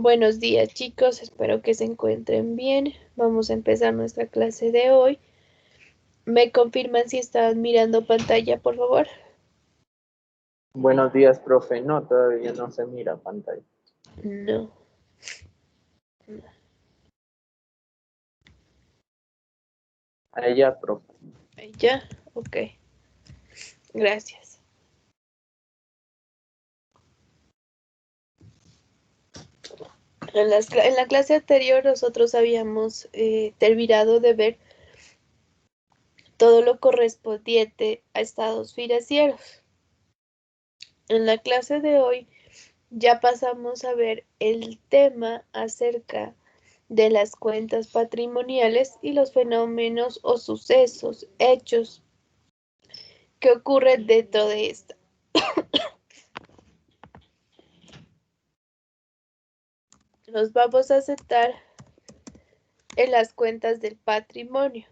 Buenos días, chicos, espero que se encuentren bien. Vamos a empezar nuestra clase de hoy. ¿Me confirman si están mirando pantalla, por favor? Buenos días, profe. No, todavía no se mira pantalla. No. Ahí ya, profe. ¿Ya? Ok. Gracias. En la clase anterior nosotros habíamos terminado de ver todo lo correspondiente a estados financieros. En la clase de hoy ya pasamos a ver el tema acerca de las cuentas patrimoniales y los fenómenos o sucesos, hechos que ocurren dentro de esta. Nos vamos a sentar en las cuentas del patrimonio.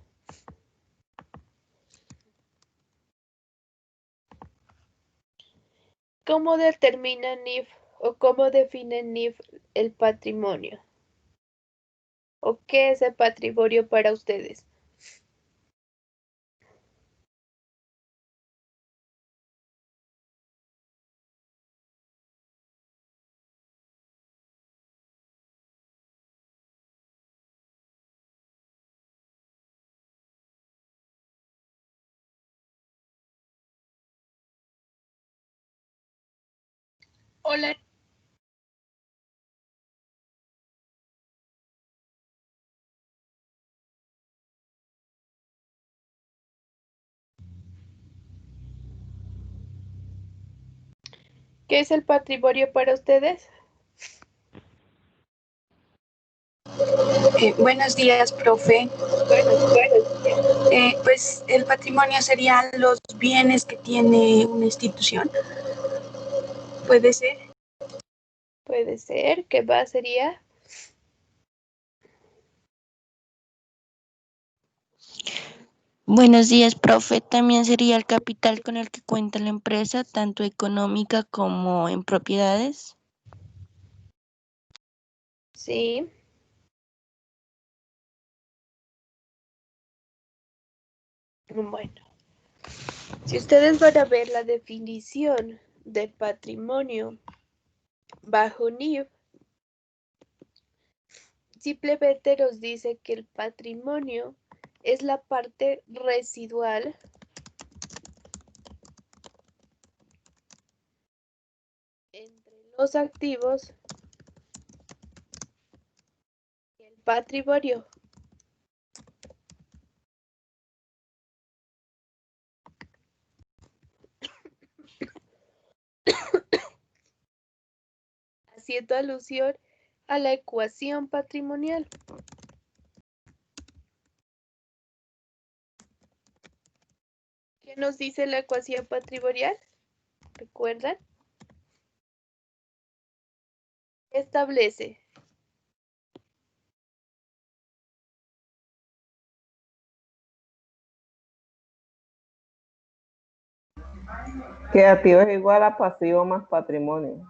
¿Cómo determina NIF o cómo define NIF el patrimonio? ¿O qué es el patrimonio para ustedes? Hola. ¿Qué es el patrimonio para ustedes? Buenos días, profe. Buenos días. Pues el patrimonio serían los bienes que tiene una institución. ¿Puede ser? Puede ser. ¿Qué más sería? Buenos días, profe. También sería el capital con el que cuenta la empresa, tanto económica como en propiedades. Sí. Bueno, si ustedes van a ver la definición de patrimonio bajo NIF, simplemente nos dice que el patrimonio es la parte residual entre los activos y el patrimonio. Haciendo alusión a la ecuación patrimonial. ¿Qué nos dice la ecuación patrimonial? ¿Recuerdan? Establece Que activo es igual a pasivo más patrimonio.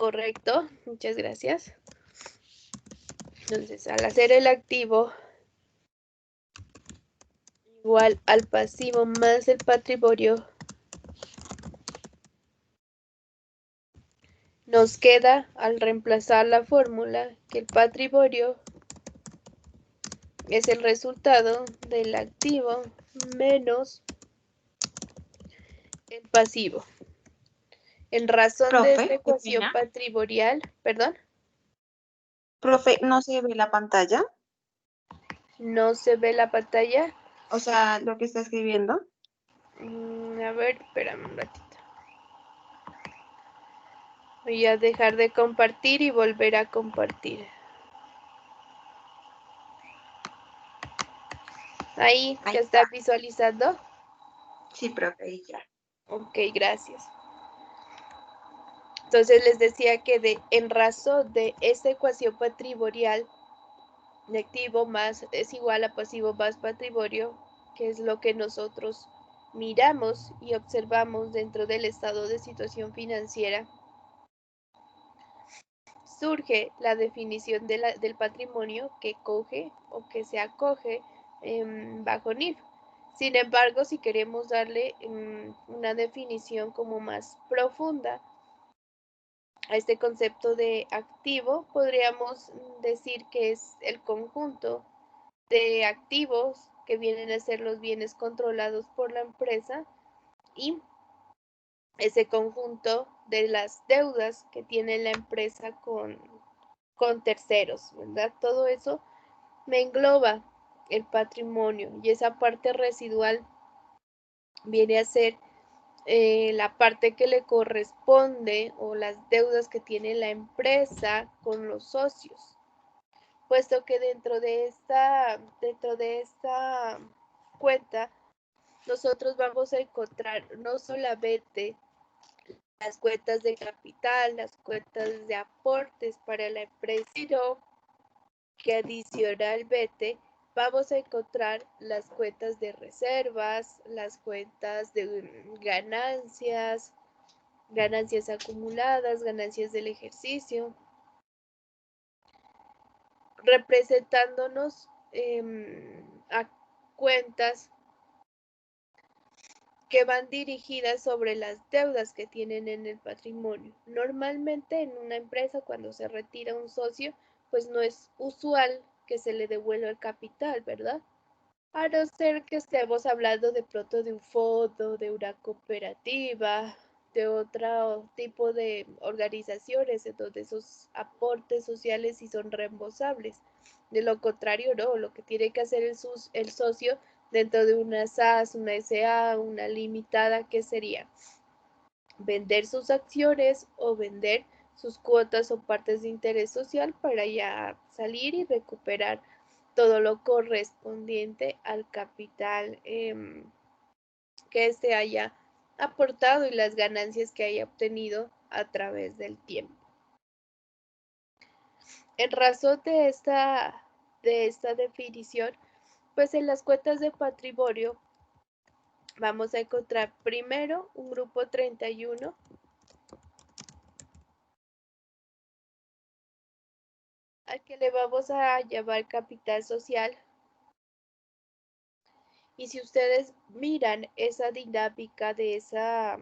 correcto, muchas gracias. Entonces, al hacer el activo igual al pasivo más el patrimonio, nos queda, al reemplazar la fórmula, que el patrimonio es el resultado del activo menos el pasivo. En razón de esta ecuación patrimonial, perdón. Profe, ¿no se ve la pantalla? No se ve la pantalla. O sea, lo que está escribiendo. A ver, espérame un ratito. Voy a dejar de compartir y volver a compartir. Ahí, ¿ya está visualizando? Sí, profe, ya. Ok, gracias. Entonces les decía que en razón de esta ecuación patrimonial, de activo más es igual a pasivo más patrimonio, que es lo que nosotros miramos y observamos dentro del estado de situación financiera, surge la definición del patrimonio que coge o que se acoge bajo NIF. Sin embargo, si queremos darle una definición como más profunda a este concepto de activo, podríamos decir que es el conjunto de activos que vienen a ser los bienes controlados por la empresa y ese conjunto de las deudas que tiene la empresa con terceros, ¿verdad? Todo eso me engloba el patrimonio y esa parte residual viene a ser la parte que le corresponde o las deudas que tiene la empresa con los socios, puesto que dentro de esta cuenta nosotros vamos a encontrar no solamente las cuentas de capital, las cuentas de aportes para la empresa, sino que adicionalmente vamos a encontrar las cuentas de reservas, las cuentas de ganancias, ganancias acumuladas, ganancias del ejercicio, representándonos a cuentas que van dirigidas sobre las deudas que tienen en el patrimonio. Normalmente en una empresa cuando se retira un socio, pues no es usual que se le devuelva el capital, ¿verdad? A no ser que estemos hablando de pronto de un fondo, de una cooperativa, de otro tipo de organizaciones en donde esos aportes sociales sí son reembolsables. De lo contrario, no, lo que tiene que hacer el socio dentro de una SAS, una SA, una limitada, ¿qué sería? Vender sus acciones o vender sus cuotas o partes de interés social para ya salir y recuperar todo lo correspondiente al capital que se haya aportado y las ganancias que haya obtenido a través del tiempo. En razón de esta definición, pues en las cuentas de patrimonio vamos a encontrar primero un grupo 31, al que le vamos a llamar capital social. Y si ustedes miran esa dinámica de esa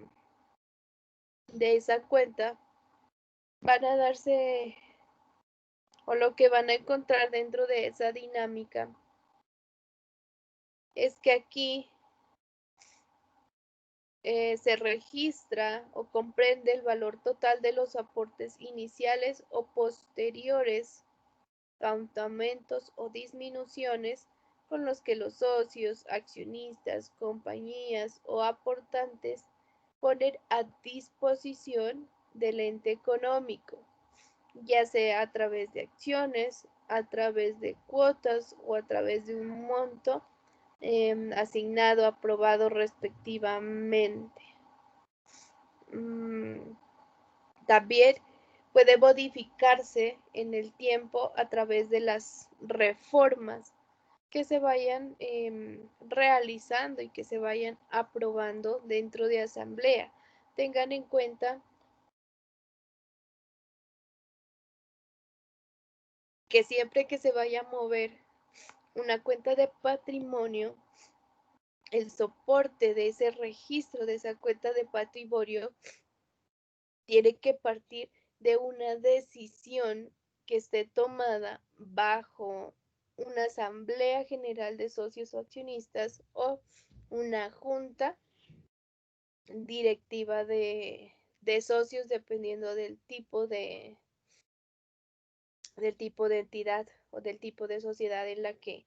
cuenta, van a darse, o lo que van a encontrar dentro de esa dinámica, es que aquí se registra o comprende el valor total de los aportes iniciales o posteriores, aumentos o disminuciones con los que los socios, accionistas, compañías o aportantes ponen a disposición del ente económico, ya sea a través de acciones, a través de cuotas o a través de un monto asignado, aprobado respectivamente. También puede modificarse en el tiempo a través de las reformas que se vayan realizando y que se vayan aprobando dentro de asamblea. Tengan en cuenta que siempre que se vaya a mover una cuenta de patrimonio, el soporte de ese registro de esa cuenta de patrimonio tiene que partir de una decisión que esté tomada bajo una asamblea general de socios o accionistas o una junta directiva de socios, dependiendo del tipo de entidad o del tipo de sociedad en la que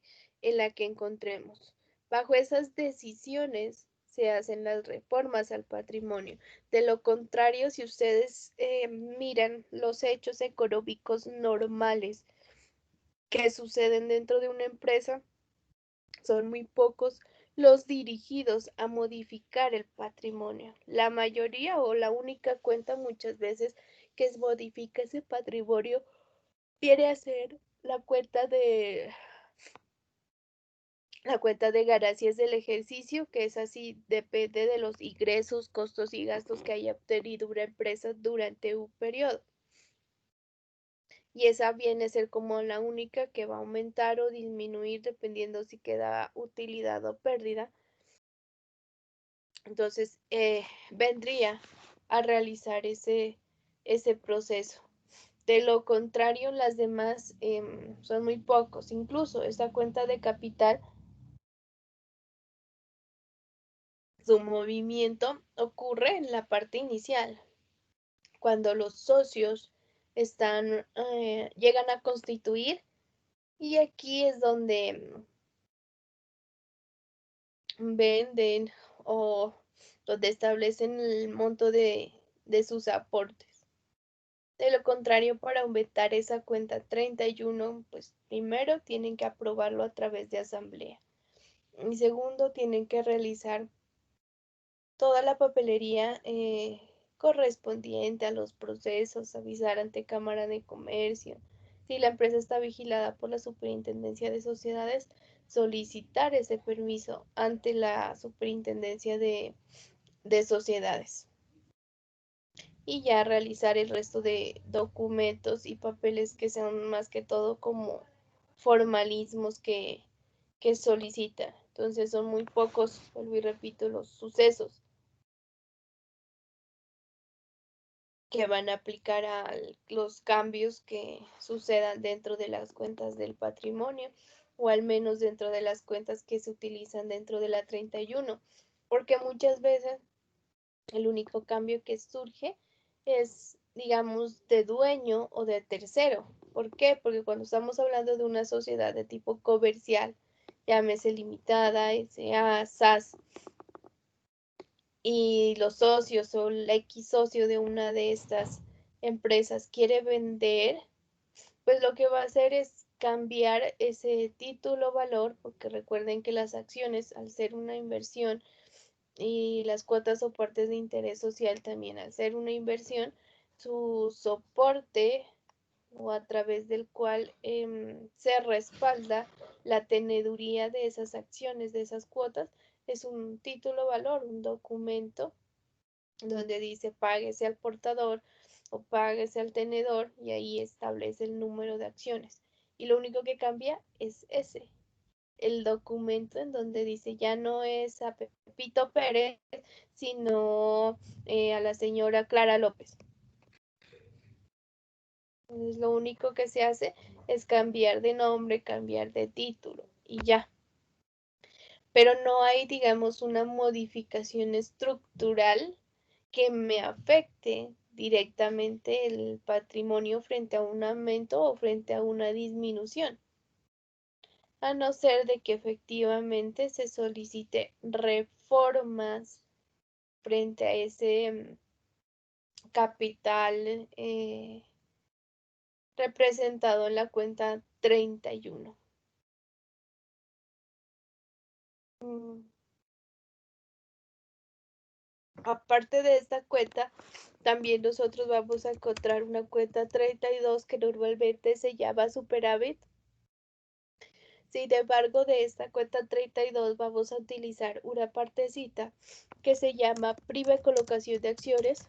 encontremos. Bajo esas decisiones se hacen las reformas al patrimonio. De lo contrario, si ustedes miran los hechos económicos normales que suceden dentro de una empresa, son muy pocos los dirigidos a modificar el patrimonio. La mayoría o la única cuenta muchas veces que modifica ese patrimonio viene a ser la cuenta de ganancias del ejercicio, que es así, depende de los ingresos, costos y gastos que haya obtenido una empresa durante un periodo. y esa viene a ser como la única que va a aumentar o disminuir dependiendo si queda utilidad o pérdida. Entonces, vendría a realizar ese proceso. De lo contrario, las demás son muy pocos. Incluso esta cuenta de capital, su movimiento ocurre en la parte inicial, cuando los socios llegan a constituir, y aquí es donde venden o donde establecen el monto de sus aportes. De lo contrario, para aumentar esa cuenta 31, pues primero tienen que aprobarlo a través de asamblea. Y segundo, tienen que realizar toda la papelería correspondiente a los procesos, avisar ante Cámara de Comercio. Si la empresa está vigilada por la Superintendencia de Sociedades, solicitar ese permiso ante la Superintendencia de Sociedades. Y ya realizar el resto de documentos y papeles que sean más que todo como formalismos que solicitan. Entonces son muy pocos, vuelvo y repito, los sucesos que van a aplicar a los cambios que sucedan dentro de las cuentas del patrimonio, o al menos dentro de las cuentas que se utilizan dentro de la 31, porque muchas veces el único cambio que surge es, digamos, de dueño o de tercero. ¿Por qué? Porque cuando estamos hablando de una sociedad de tipo comercial, llámese limitada, SA, SAS, y los socios o el X socio de una de estas empresas quiere vender, pues lo que va a hacer es cambiar ese título valor, porque recuerden que las acciones, al ser una inversión, y las cuotas o partes de interés social también, al ser una inversión, su soporte o a través del cual se respalda la teneduría de esas acciones, de esas cuotas, es un título valor, un documento donde dice páguese al portador o páguese al tenedor, y ahí establece el número de acciones. Y lo único que cambia es el documento en donde dice ya no es a Pepito Pérez, sino a la señora Clara López. Entonces lo único que se hace es cambiar de nombre, cambiar de título y ya. Pero no hay, digamos, una modificación estructural que me afecte directamente el patrimonio frente a un aumento o frente a una disminución, a no ser de que efectivamente se solicite reformas frente a ese capital representado en la cuenta 31. Aparte de esta cuenta, también nosotros vamos a encontrar una cuenta 32 que normalmente se llama superávit. Sin embargo, de esta cuenta 32 vamos a utilizar una partecita que se llama prima y colocación de acciones.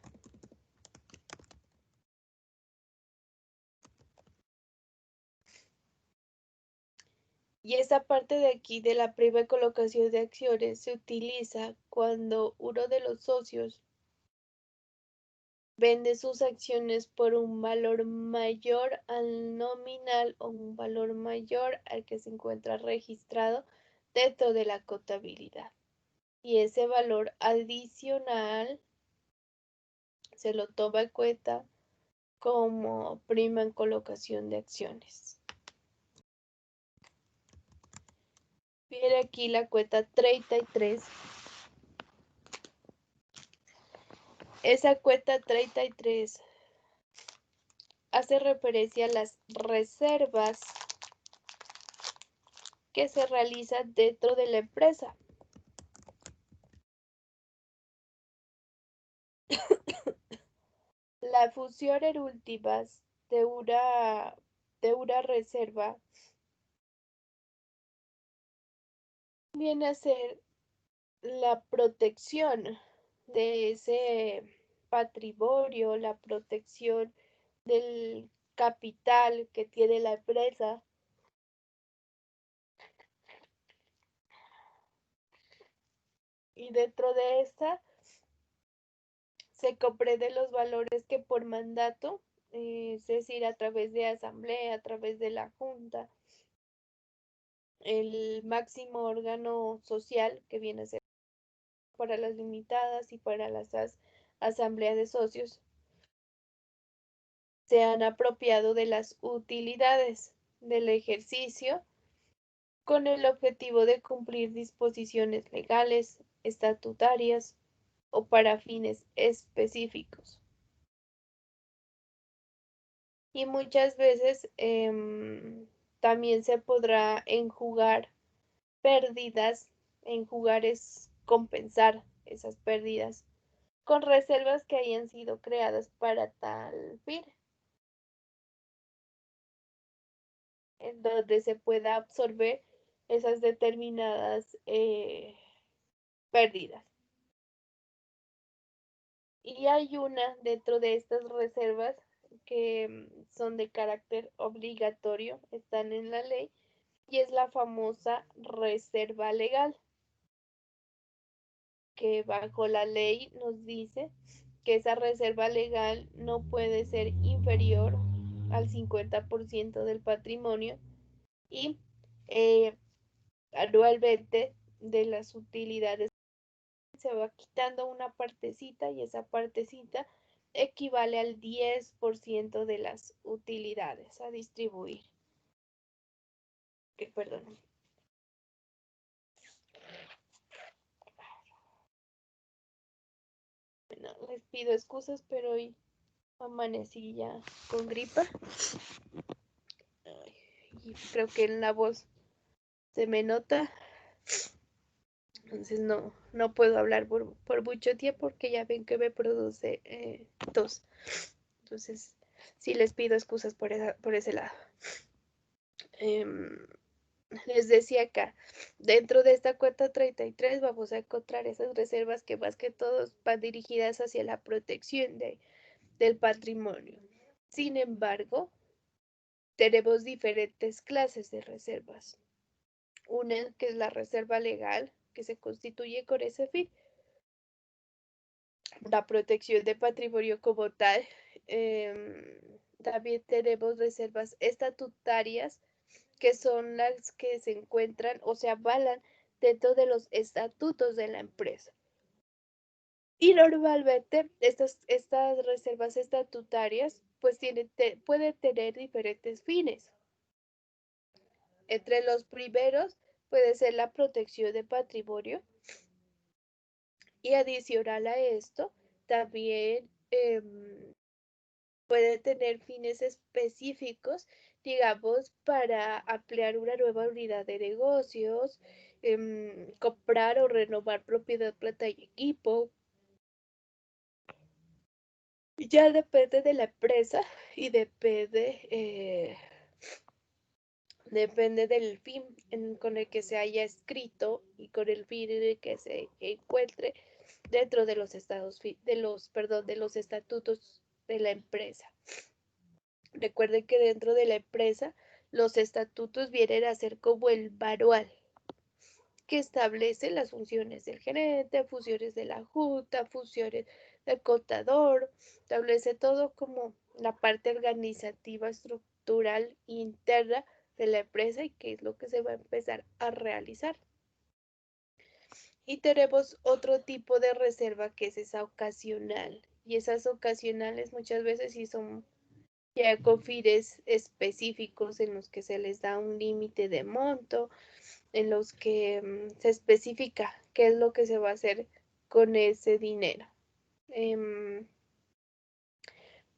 Y esa parte de aquí de la prima y colocación de acciones se utiliza cuando uno de los socios vende sus acciones por un valor mayor al nominal o un valor mayor al que se encuentra registrado dentro de la contabilidad. Y ese valor adicional se lo toma en cuenta como prima en colocación de acciones. Viene aquí la cuenta 33. Esa cuenta 33 hace referencia a las reservas que se realizan dentro de la empresa. La función en últimas de una reserva viene a ser la protección de ese patrimonio, la protección del capital que tiene la empresa. Y dentro de esta se comprenden los valores que por mandato, es decir, a través de asamblea, a través de la junta, el máximo órgano social que viene a ser para las limitadas y para las asambleas de socios, se han apropiado de las utilidades del ejercicio con el objetivo de cumplir disposiciones legales, estatutarias o para fines específicos. Y muchas veces también se podrá enjugar pérdidas. Enjugar es compensar esas pérdidas con reservas que hayan sido creadas para tal fin, en donde se pueda absorber esas determinadas pérdidas. Y hay una dentro de estas reservas que son de carácter obligatorio, están en la ley, y es la famosa reserva legal, que bajo la ley nos dice que esa reserva legal no puede ser inferior al 50% del patrimonio y anualmente de las utilidades se va quitando una partecita y esa partecita equivale al 10% de las utilidades a distribuir. Perdón. Bueno, les pido excusas, pero hoy amanecí ya con gripa. Ay, y creo que en la voz se me nota. Entonces no puedo hablar por mucho tiempo porque ya ven que me produce tos. Entonces, sí les pido excusas por ese lado. Les decía acá, dentro de esta cuenta 33 vamos a encontrar esas reservas que más que todo van dirigidas hacia la protección del patrimonio. Sin embargo, tenemos diferentes clases de reservas. Una que es la reserva legal, que se constituye con ese fin. La protección de patrimonio como tal. También tenemos reservas estatutarias, que son las que se encuentran o se avalan dentro de los estatutos de la empresa. Y normalmente estas reservas estatutarias pues pueden tener diferentes fines. Entre los primeros puede ser la protección de patrimonio y adicional a esto también puede tener fines específicos, digamos, para ampliar una nueva unidad de negocios, comprar o renovar propiedad, planta y equipo. Ya depende de la empresa y depende del fin con el que se haya escrito y con el fin en el que se encuentre dentro de los estatutos de la empresa. Recuerden que dentro de la empresa los estatutos vienen a ser como el manual que establece las funciones del gerente, funciones de la junta, funciones del contador, establece todo como la parte organizativa, estructural interna de la empresa y qué es lo que se va a empezar a realizar. Y tenemos otro tipo de reserva que es esa ocasional. Y esas ocasionales muchas veces sí son ya con fines específicos en los que se les da un límite de monto, en los que se especifica qué es lo que se va a hacer con ese dinero.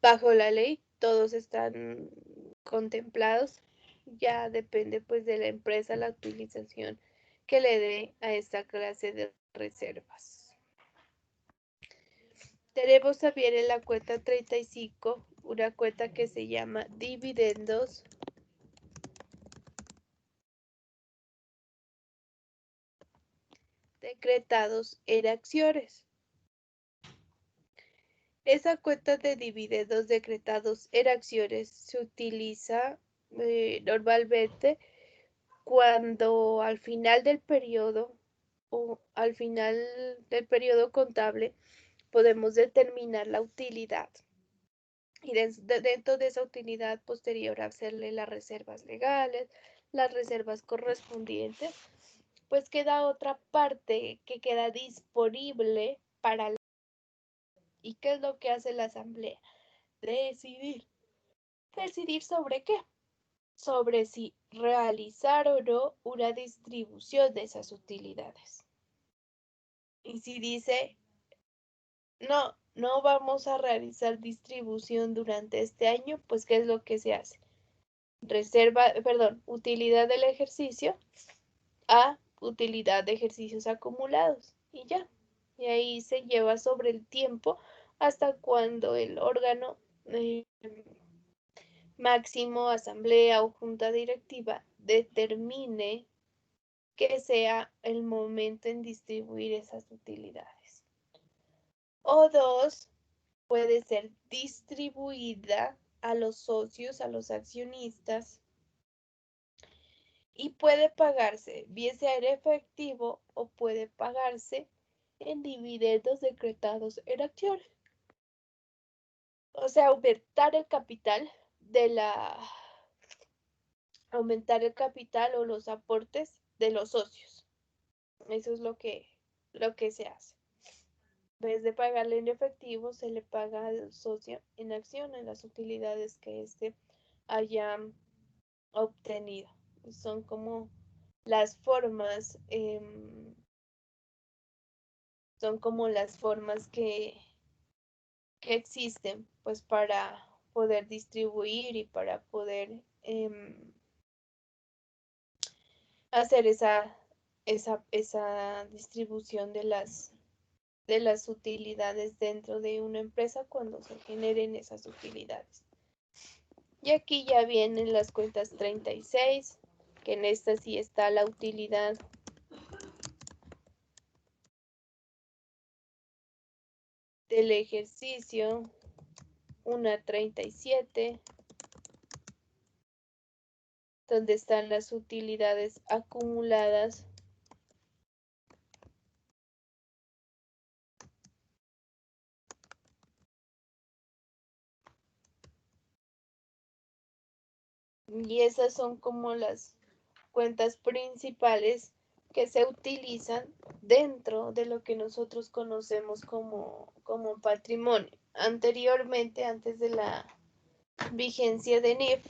Bajo la ley, todos están contemplados, ya depende pues de la empresa la utilización que le dé a esta clase de reservas. Tenemos también en la cuenta 35 una cuenta que se llama dividendos decretados en acciones. Esa cuenta de dividendos decretados en acciones se utiliza normalmente cuando al final del periodo o al final del periodo contable podemos determinar la utilidad y dentro de esa utilidad posterior hacerle las reservas legales, las reservas correspondientes, pues queda otra parte que queda disponible para la... ¿Y qué es lo que hace la asamblea? Decidir. ¿Decidir sobre qué? Sobre si realizar o no una distribución de esas utilidades. Y si dice, no vamos a realizar distribución durante este año, pues ¿qué es lo que se hace? Utilidad del ejercicio a utilidad de ejercicios acumulados y ya. Y ahí se lleva sobre el tiempo hasta cuando el órgano máximo, asamblea o junta directiva determine que sea el momento en distribuir esas utilidades. O dos, puede ser distribuida a los socios, a los accionistas, y puede pagarse bien sea en efectivo o puede pagarse en dividendos decretados en acciones. O sea, aumentar el capital o los aportes de los socios. Eso es lo que se hace. En vez de pagarle en efectivo, se le paga al socio en acción, en las utilidades que éste haya obtenido. Son como las formas, que existen, pues para poder distribuir y para poder hacer esa distribución de las utilidades dentro de una empresa cuando se generen esas utilidades. Y aquí ya vienen las cuentas 36, que en esta sí está la utilidad del ejercicio, una 37, donde están las utilidades acumuladas y esas son como las cuentas principales que se utilizan dentro de lo que nosotros conocemos como patrimonio. Anteriormente, antes de la vigencia de NIF,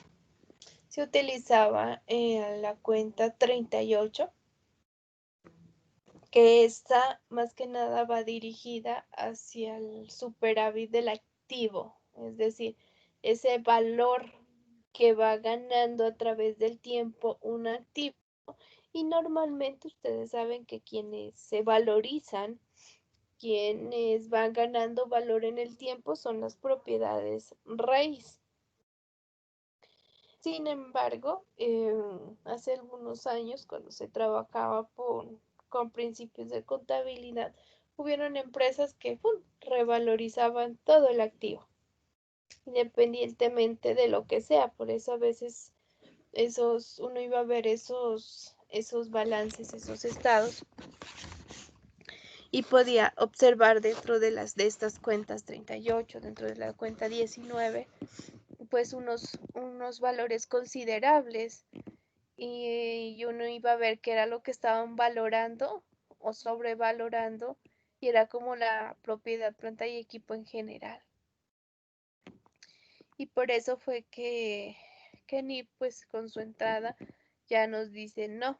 se utilizaba la cuenta 38, que esta más que nada va dirigida hacia el superávit del activo, es decir, ese valor que va ganando a través del tiempo un activo. Y normalmente ustedes saben que quienes se valorizan, quienes van ganando valor en el tiempo son las propiedades raíz. Sin embargo, hace algunos años, cuando se trabajaba con principios de contabilidad, hubieron empresas que revalorizaban todo el activo, independientemente de lo que sea. Por eso a veces uno iba a ver esos balances, esos estados, y podía observar dentro de estas cuentas 38, dentro de la cuenta 19, pues unos valores considerables, y uno iba a ver qué era lo que estaban valorando o sobrevalorando, y era como la propiedad, planta y equipo en general. Y por eso fue que NIF, pues con su entrada, ya nos dice no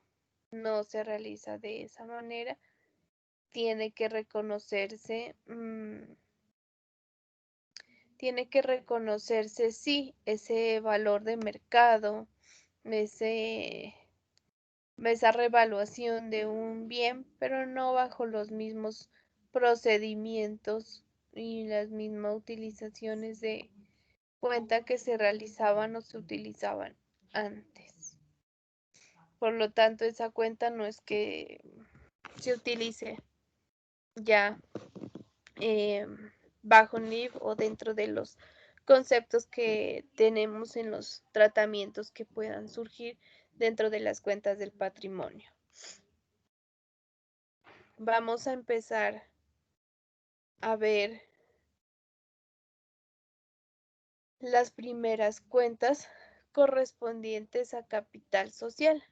se realiza de esa manera. Tiene que reconocerse, sí, ese valor de mercado, esa revaluación de un bien, pero no bajo los mismos procedimientos y las mismas utilizaciones de cuenta que se realizaban o se utilizaban antes. Por lo tanto, esa cuenta no es que se utilice ya bajo NIF o dentro de los conceptos que tenemos en los tratamientos que puedan surgir dentro de las cuentas del patrimonio. Vamos a empezar a ver las primeras cuentas correspondientes a capital social.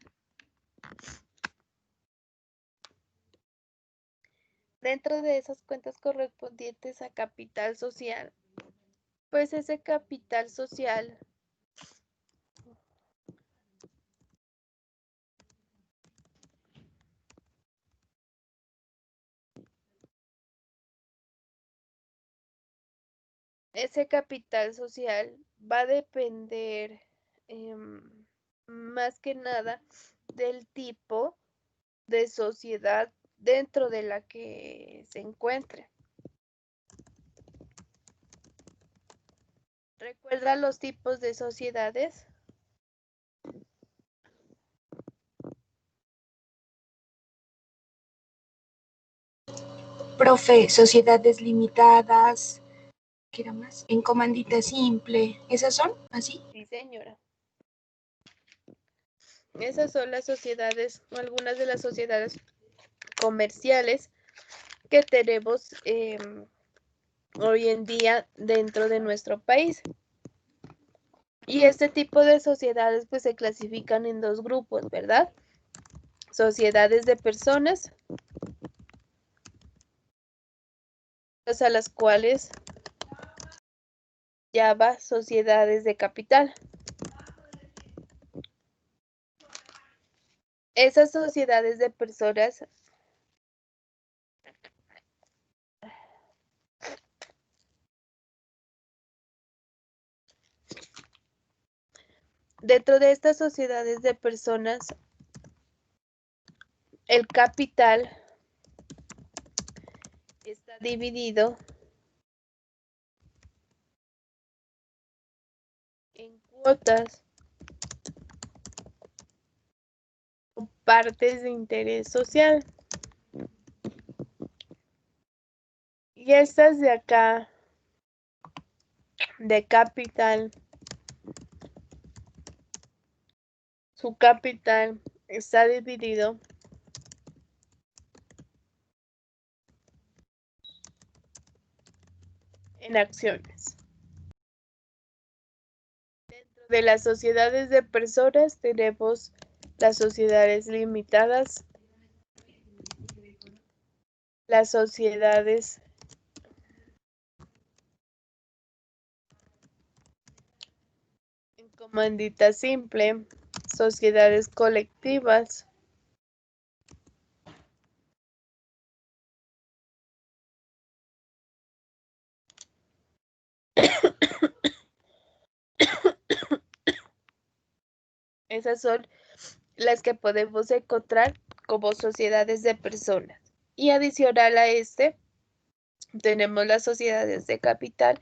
Dentro de esas cuentas correspondientes a capital social, pues ese capital social va a depender más que nada del tipo de sociedad dentro de la que se encuentre. ¿Recuerda los tipos de sociedades? Profe, sociedades limitadas, ¿qué era más? En comandita simple, ¿esas son así? Sí, señora. Esas son las sociedades, o algunas de las sociedades comerciales que tenemos hoy en día dentro de nuestro país. Y este tipo de sociedades pues se clasifican en dos grupos, ¿verdad? Sociedades de personas, a las cuales llama sociedades de capital. Esas sociedades de personas dentro de estas sociedades de personas, el capital está dividido en cuotas o partes de interés social. Y estas de acá, de capital, su capital está dividido en acciones. Dentro de las sociedades de personas tenemos las sociedades limitadas, las sociedades en comandita simple, sociedades colectivas, esas son las que podemos encontrar como sociedades de personas. Y adicional a este, tenemos las sociedades de capital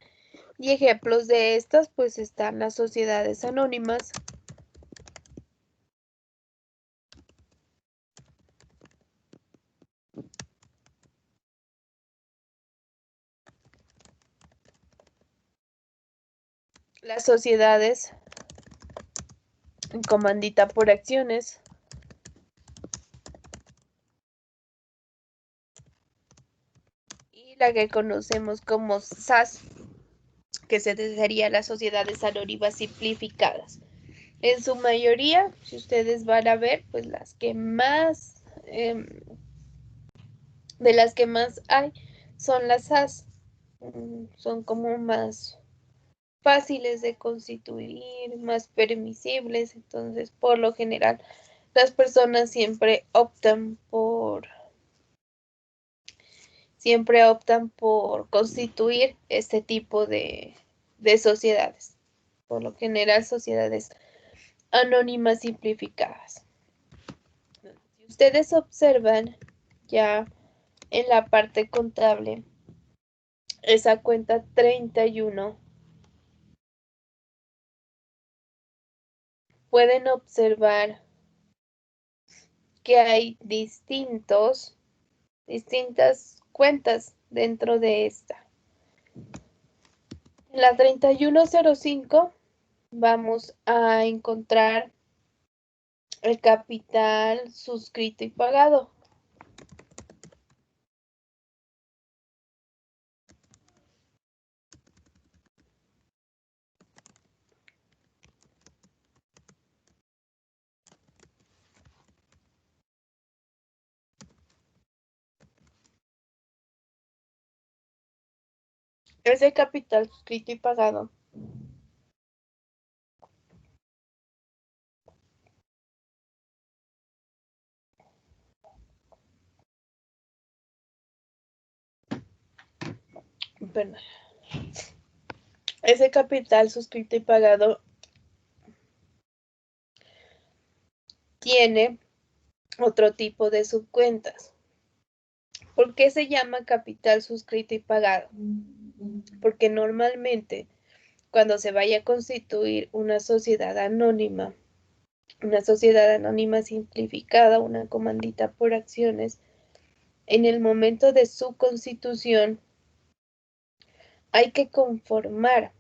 y ejemplos de estas pues están las sociedades anónimas, las sociedades en comandita por acciones, y la que conocemos como SAS, que serían las sociedades anónimas simplificadas. En su mayoría, si ustedes van a ver, pues las que más, de las que más hay, son las SAS. Son como más fáciles de constituir, más permisibles, entonces por lo general las personas siempre optan por constituir este tipo de sociedades, por lo general sociedades anónimas simplificadas. Si ustedes observan ya en la parte contable, esa cuenta 31, pueden observar que hay distintas cuentas dentro de esta. En la 3105 vamos a encontrar el capital suscrito y pagado. Ese capital suscrito y pagado perdón. Ese capital suscrito y pagado tiene otro tipo de subcuentas. ¿Por qué se llama capital suscrito y pagado? Porque normalmente cuando se vaya a constituir una sociedad anónima simplificada, una comandita por acciones, en el momento de su constitución hay que conformar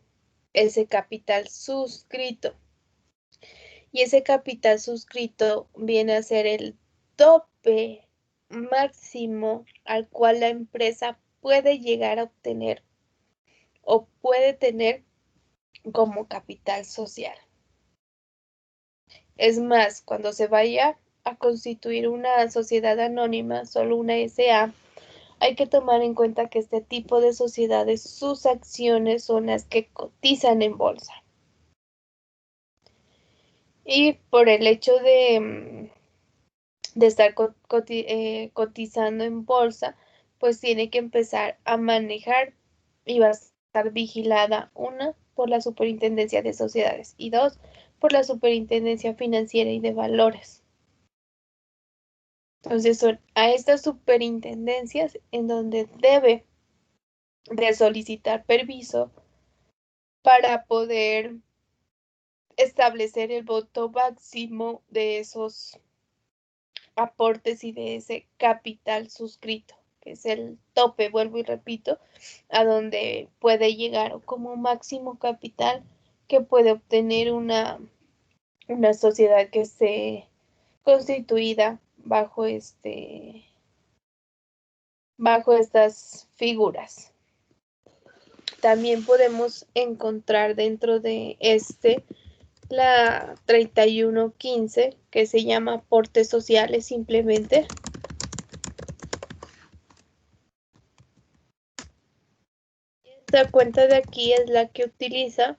ese capital suscrito. Y ese capital suscrito viene a ser el tope máximo al cual la empresa puede llegar a obtener o puede tener como capital social. Es más, cuando se vaya a constituir una sociedad anónima, solo una SA, hay que tomar en cuenta que este tipo de sociedades, sus acciones son las que cotizan en bolsa. Y por el hecho de estar cotizando en bolsa, pues tiene que empezar a manejar y va a estar vigilada, una, por la Superintendencia de Sociedades y dos, por la Superintendencia Financiera y de Valores. Entonces son a estas superintendencias en donde debe de solicitar permiso para poder establecer el voto máximo de esos aportes y de ese capital suscrito, que es el tope, vuelvo y repito, a donde puede llegar como máximo capital que puede obtener una sociedad que esté constituida bajo bajo estas figuras. También podemos encontrar dentro de la 3115, que se llama aportes sociales simplemente. Esta cuenta de aquí es la que utiliza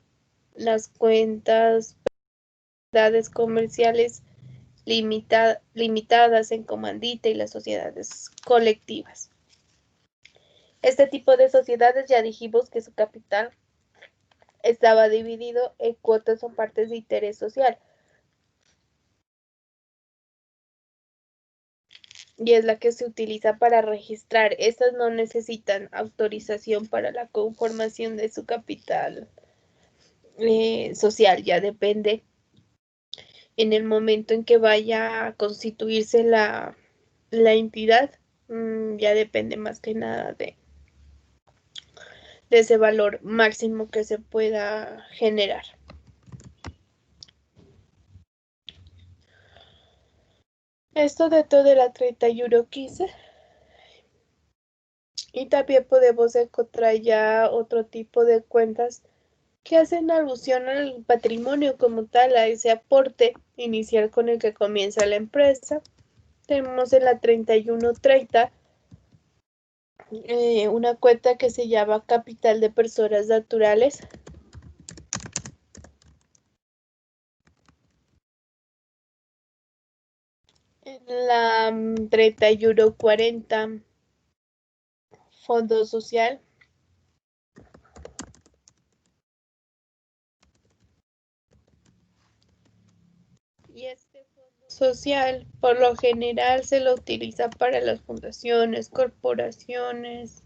las cuentas comerciales limitadas en comandita y las sociedades colectivas. Este tipo de sociedades ya dijimos que su capital estaba dividido en cuotas o partes de interés social. Y es la que se utiliza para registrar. Estas no necesitan autorización para la conformación de su capital social. Ya depende en el momento en que vaya a constituirse la entidad. Ya depende más que nada de ese valor máximo que se pueda generar. Esto dentro de la 3115. Y también podemos encontrar ya otro tipo de cuentas que hacen alusión al patrimonio como tal, a ese aporte inicial con el que comienza la empresa. Tenemos en la 3130 una cuenta que se llama Capital de Personas Naturales. En la 3140 Fondo Social. Y este fondo social por lo general se lo utiliza para las fundaciones, corporaciones,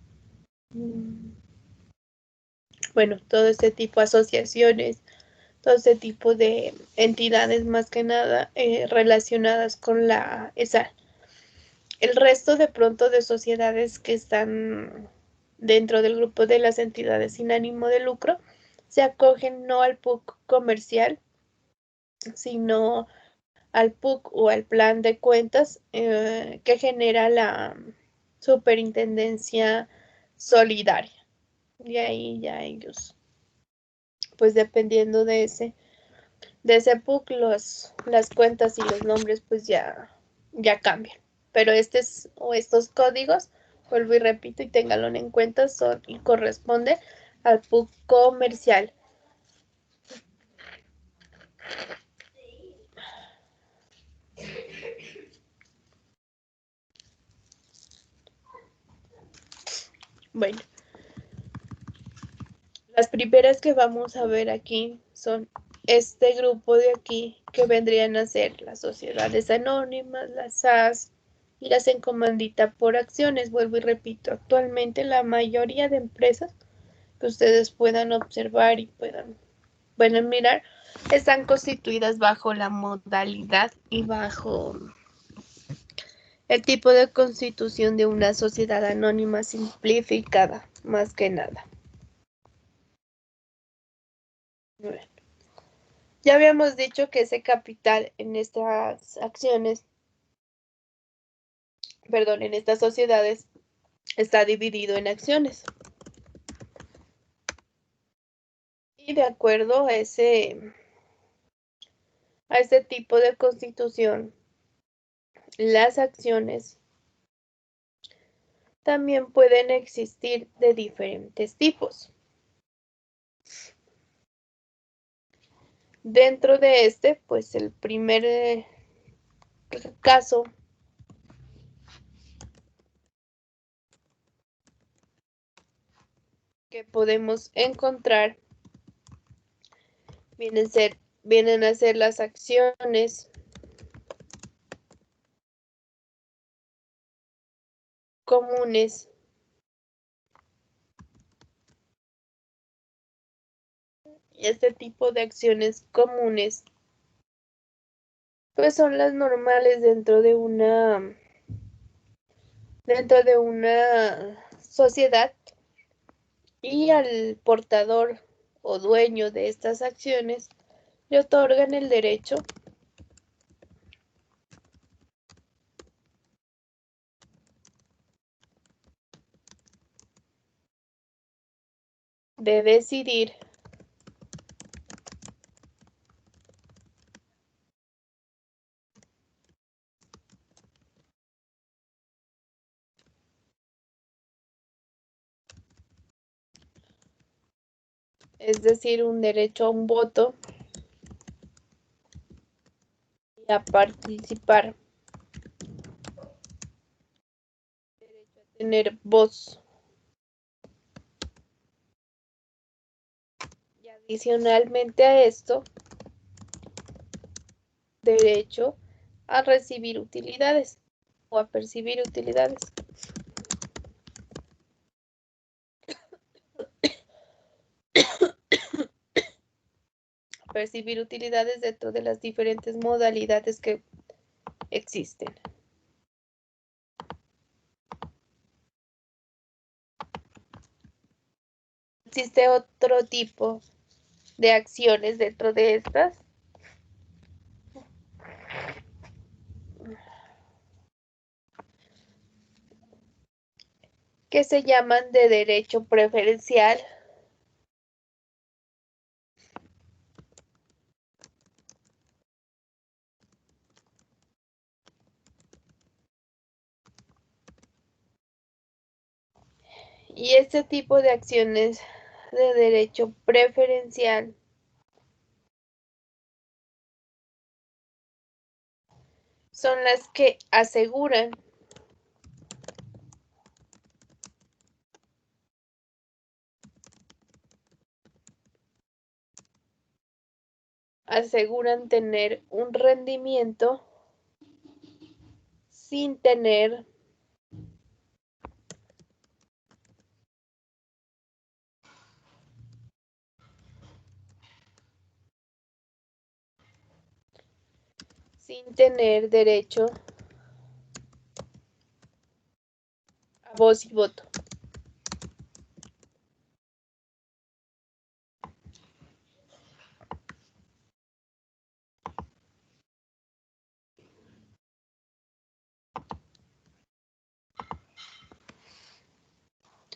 bueno, todo este tipo de asociaciones, todo este tipo de entidades más que nada relacionadas con la ESAL. El resto de pronto de sociedades que están dentro del grupo de las entidades sin ánimo de lucro se acogen no al PUC comercial, sino al PUC o al plan de cuentas que genera la superintendencia solidaria. Y ahí ya ellos, pues dependiendo de ese PUC, las cuentas y los nombres pues ya cambian. Pero estos códigos, vuelvo y repito y ténganlo en cuenta, son y corresponde al PUC comercial. Bueno, las primeras que vamos a ver aquí son este grupo de aquí, que vendrían a ser las sociedades anónimas, las SAS y las en comandita por acciones. Vuelvo y repito, actualmente la mayoría de empresas que ustedes puedan observar y puedan mirar, están constituidas bajo la modalidad y bajo el tipo de constitución de una sociedad anónima simplificada, más que nada. Bueno, ya habíamos dicho que ese capital en estas acciones, perdón, en estas sociedades está dividido en acciones. Y de acuerdo a ese tipo de constitución, las acciones también pueden existir de diferentes tipos. Dentro de pues el primer caso que podemos encontrar vienen a ser las acciones comunes y este tipo de acciones comunes pues son las normales dentro de una sociedad, y al portador o dueño de estas acciones le otorgan el derecho de decidir es decir, un derecho a un voto y a participar, derecho a tener voz. Y adicionalmente a esto, derecho a recibir utilidades o a percibir utilidades. Percibir utilidades dentro de las diferentes modalidades que existen. Existe otro tipo de acciones dentro de estas, que se llaman de derecho preferencial, y este tipo de acciones de derecho preferencial son las que aseguran tener un rendimiento sin tener derecho a voz y voto.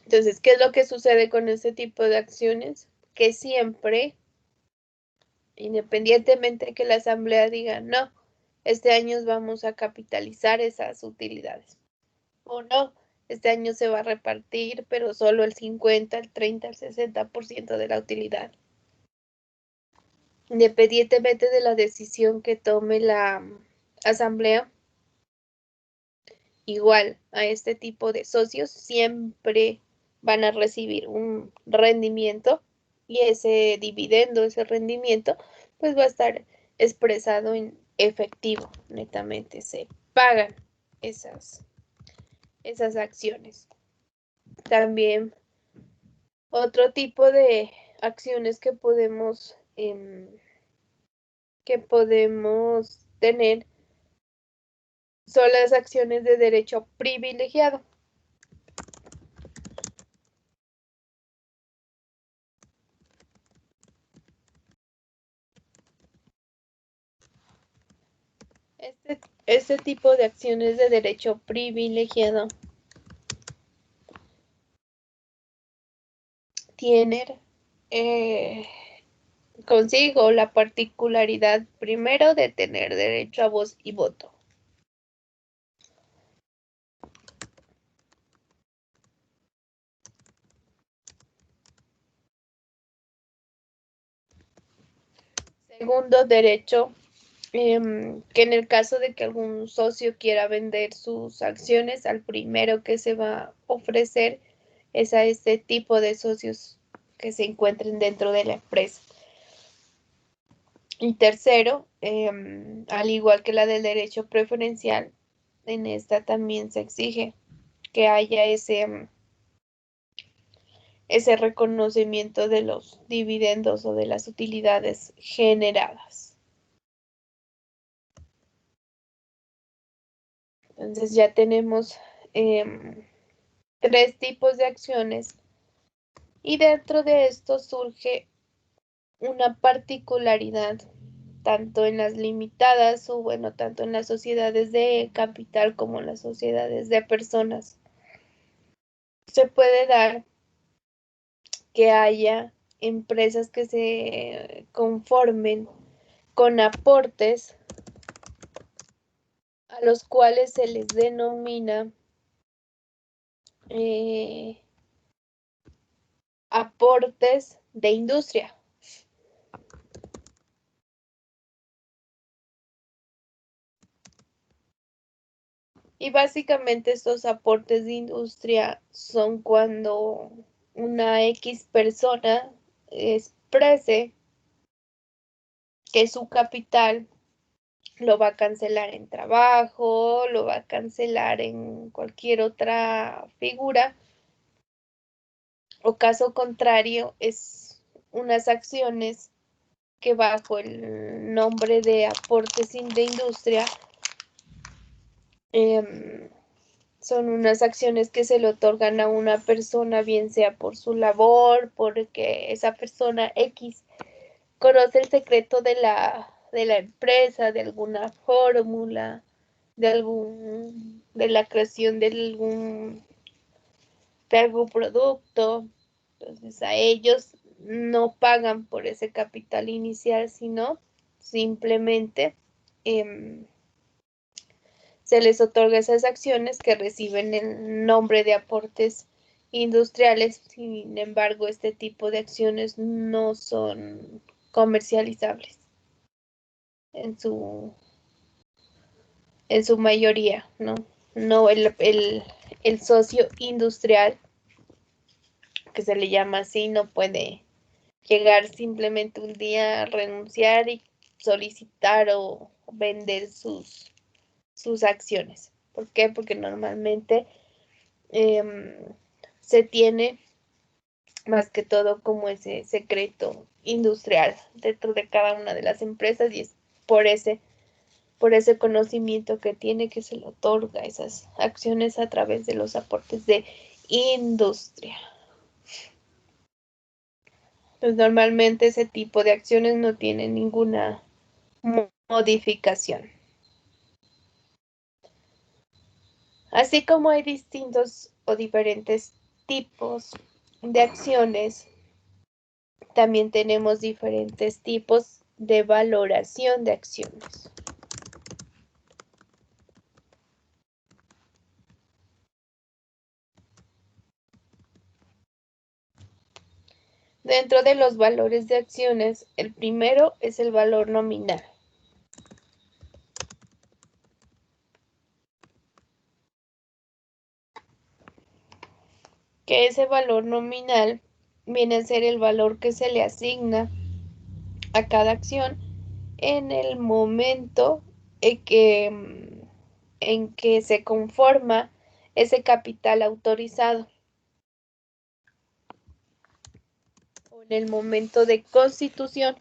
Entonces, ¿qué es lo que sucede con este tipo de acciones? Que siempre, independientemente de que la asamblea diga, no, este año vamos a capitalizar esas utilidades, o no, este año se va a repartir, pero solo el 50, el 30, el 60% de la utilidad. Independientemente de la decisión que tome la asamblea, igual a este tipo de socios siempre van a recibir un rendimiento y ese dividendo, ese rendimiento, pues va a estar expresado en efectivo, netamente se pagan esas acciones. También otro tipo de acciones que podemos tener son las acciones de derecho privilegiado. Este tipo de acciones de derecho privilegiado tienen consigo la particularidad primero de tener derecho a voz y voto. Segundo derecho, que en el caso de que algún socio quiera vender sus acciones, al primero que se va a ofrecer es a este tipo de socios que se encuentren dentro de la empresa. Y tercero, al igual que la del derecho preferencial, en esta también se exige que haya ese reconocimiento de los dividendos o de las utilidades generadas. Entonces ya tenemos 3 tipos de acciones y dentro de esto surge una particularidad tanto en las limitadas o bueno, tanto en las sociedades de capital como en las sociedades de personas. Se puede dar que haya empresas que se conformen con aportes a los cuales se les denomina aportes de industria. Y básicamente estos aportes de industria son cuando una X persona exprese que su capital lo va a cancelar en trabajo, lo va a cancelar en cualquier otra figura, o caso contrario, es unas acciones que bajo el nombre de aportes de industria son unas acciones que se le otorgan a una persona, bien sea por su labor, porque esa persona X conoce el secreto de la empresa, de alguna fórmula, de la creación de algún producto. Entonces a ellos no pagan por ese capital inicial, sino simplemente se les otorga esas acciones que reciben el nombre de aportes industriales. Sin embargo, este tipo de acciones no son comercializables en su mayoría, ¿no? No el socio industrial, que se le llama así, no puede llegar simplemente un día a renunciar y solicitar o vender sus acciones. ¿Por qué? Porque normalmente se tiene más que todo como ese secreto industrial dentro de cada una de las empresas y es por ese conocimiento que tiene que se le otorga esas acciones a través de los aportes de industria. Pues normalmente ese tipo de acciones no tienen ninguna modificación. Así como hay distintos o diferentes tipos de acciones, también tenemos diferentes tipos de valoración de acciones. Dentro de los valores de acciones, el primero es el valor nominal. Que ese valor nominal viene a ser el valor que se le asigna a cada acción en el momento en que se conforma ese capital autorizado o en el momento de constitución.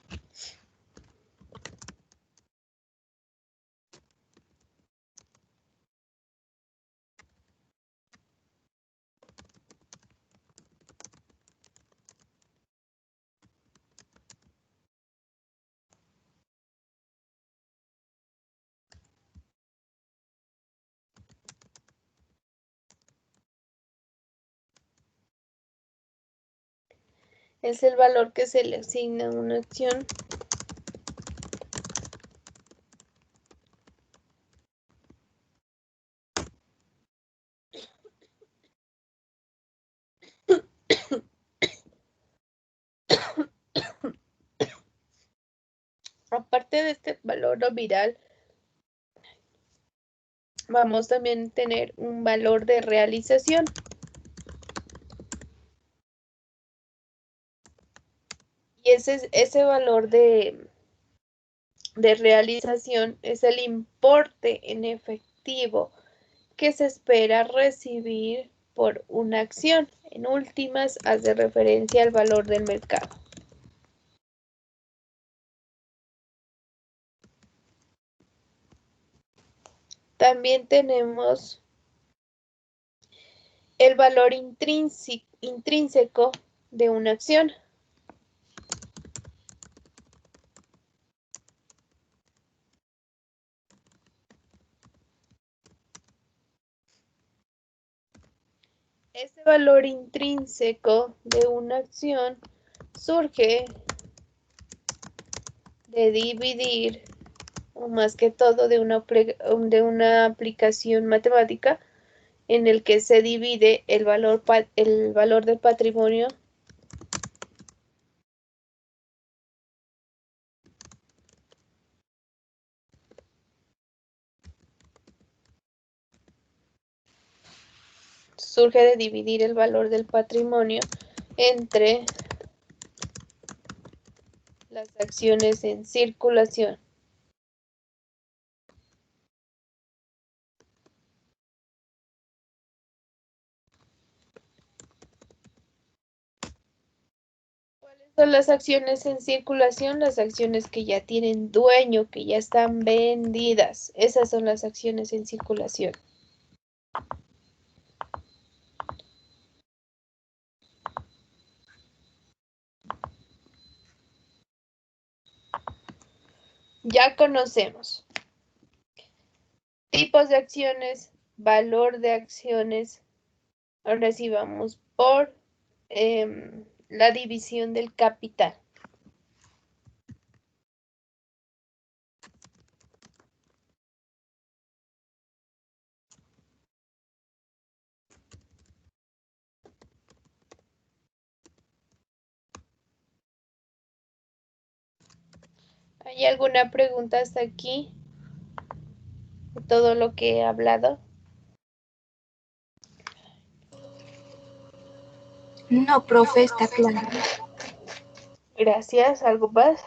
Es el valor que se le asigna a una acción aparte de este valor nominal, vamos también a tener un valor de realización. Y ese valor de realización es el importe en efectivo que se espera recibir por una acción. En últimas, hace referencia al valor del mercado. También tenemos el valor intrínseco de una acción. Este valor intrínseco de una acción surge de dividir, o más que todo de una aplicación matemática en el que se divide el valor del patrimonio surge de dividir el valor del patrimonio entre las acciones en circulación. ¿Cuáles son las acciones en circulación? Las acciones que ya tienen dueño, que ya están vendidas. Esas son las acciones en circulación. Ya conocemos tipos de acciones, valor de acciones. Ahora sí vamos por la división del capital. ¿Hay alguna pregunta hasta aquí? ¿De todo lo que he hablado? No, profe, está claro. Gracias. ¿Algo más?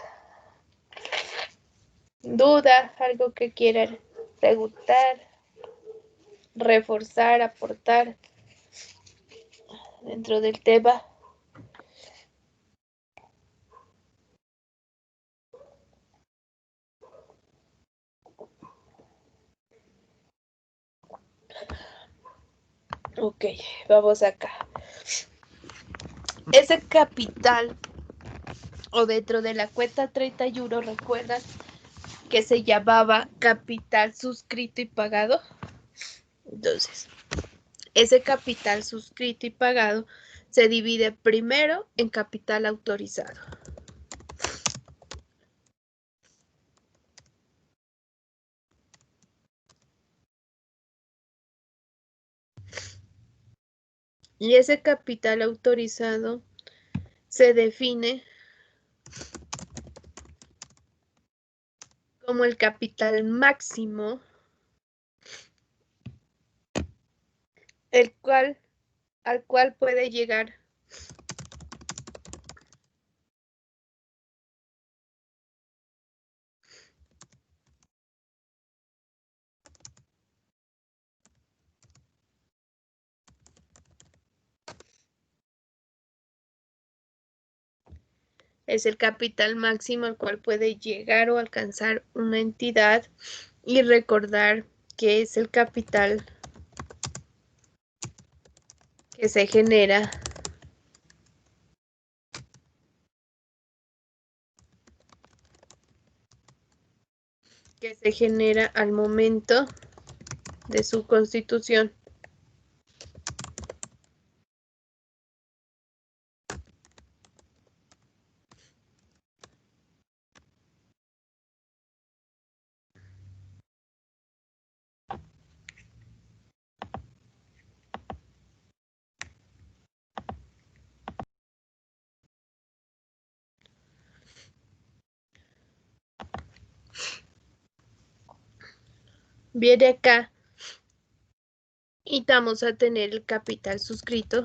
¿Duda? ¿Algo que quieran preguntar? ¿Reforzar? ¿Aportar dentro del tema? Ok, vamos acá. Ese capital o dentro de la cuenta 31, ¿recuerdan que se llamaba capital suscrito y pagado? Entonces, Ese capital suscrito y pagado se divide primero en capital autorizado. Y ese capital autorizado se define como el capital máximo, al cual puede llegar es el capital máximo al cual puede llegar o alcanzar una entidad, y recordar que es el capital que se genera al momento de su constitución. Viene acá y vamos a tener el capital suscrito.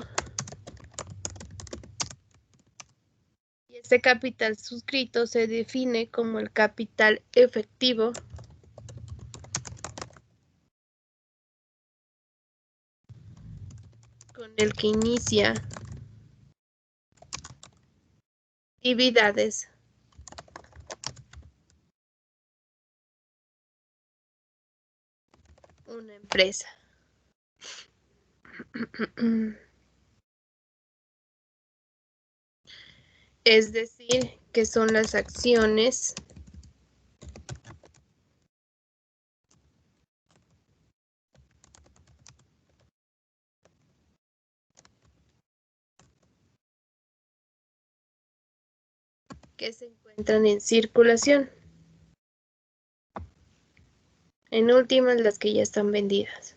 Y este capital suscrito se define como el capital efectivo con el que inicia actividades una empresa. Es decir, que son las acciones que se encuentran en circulación. En últimas, las que ya están vendidas.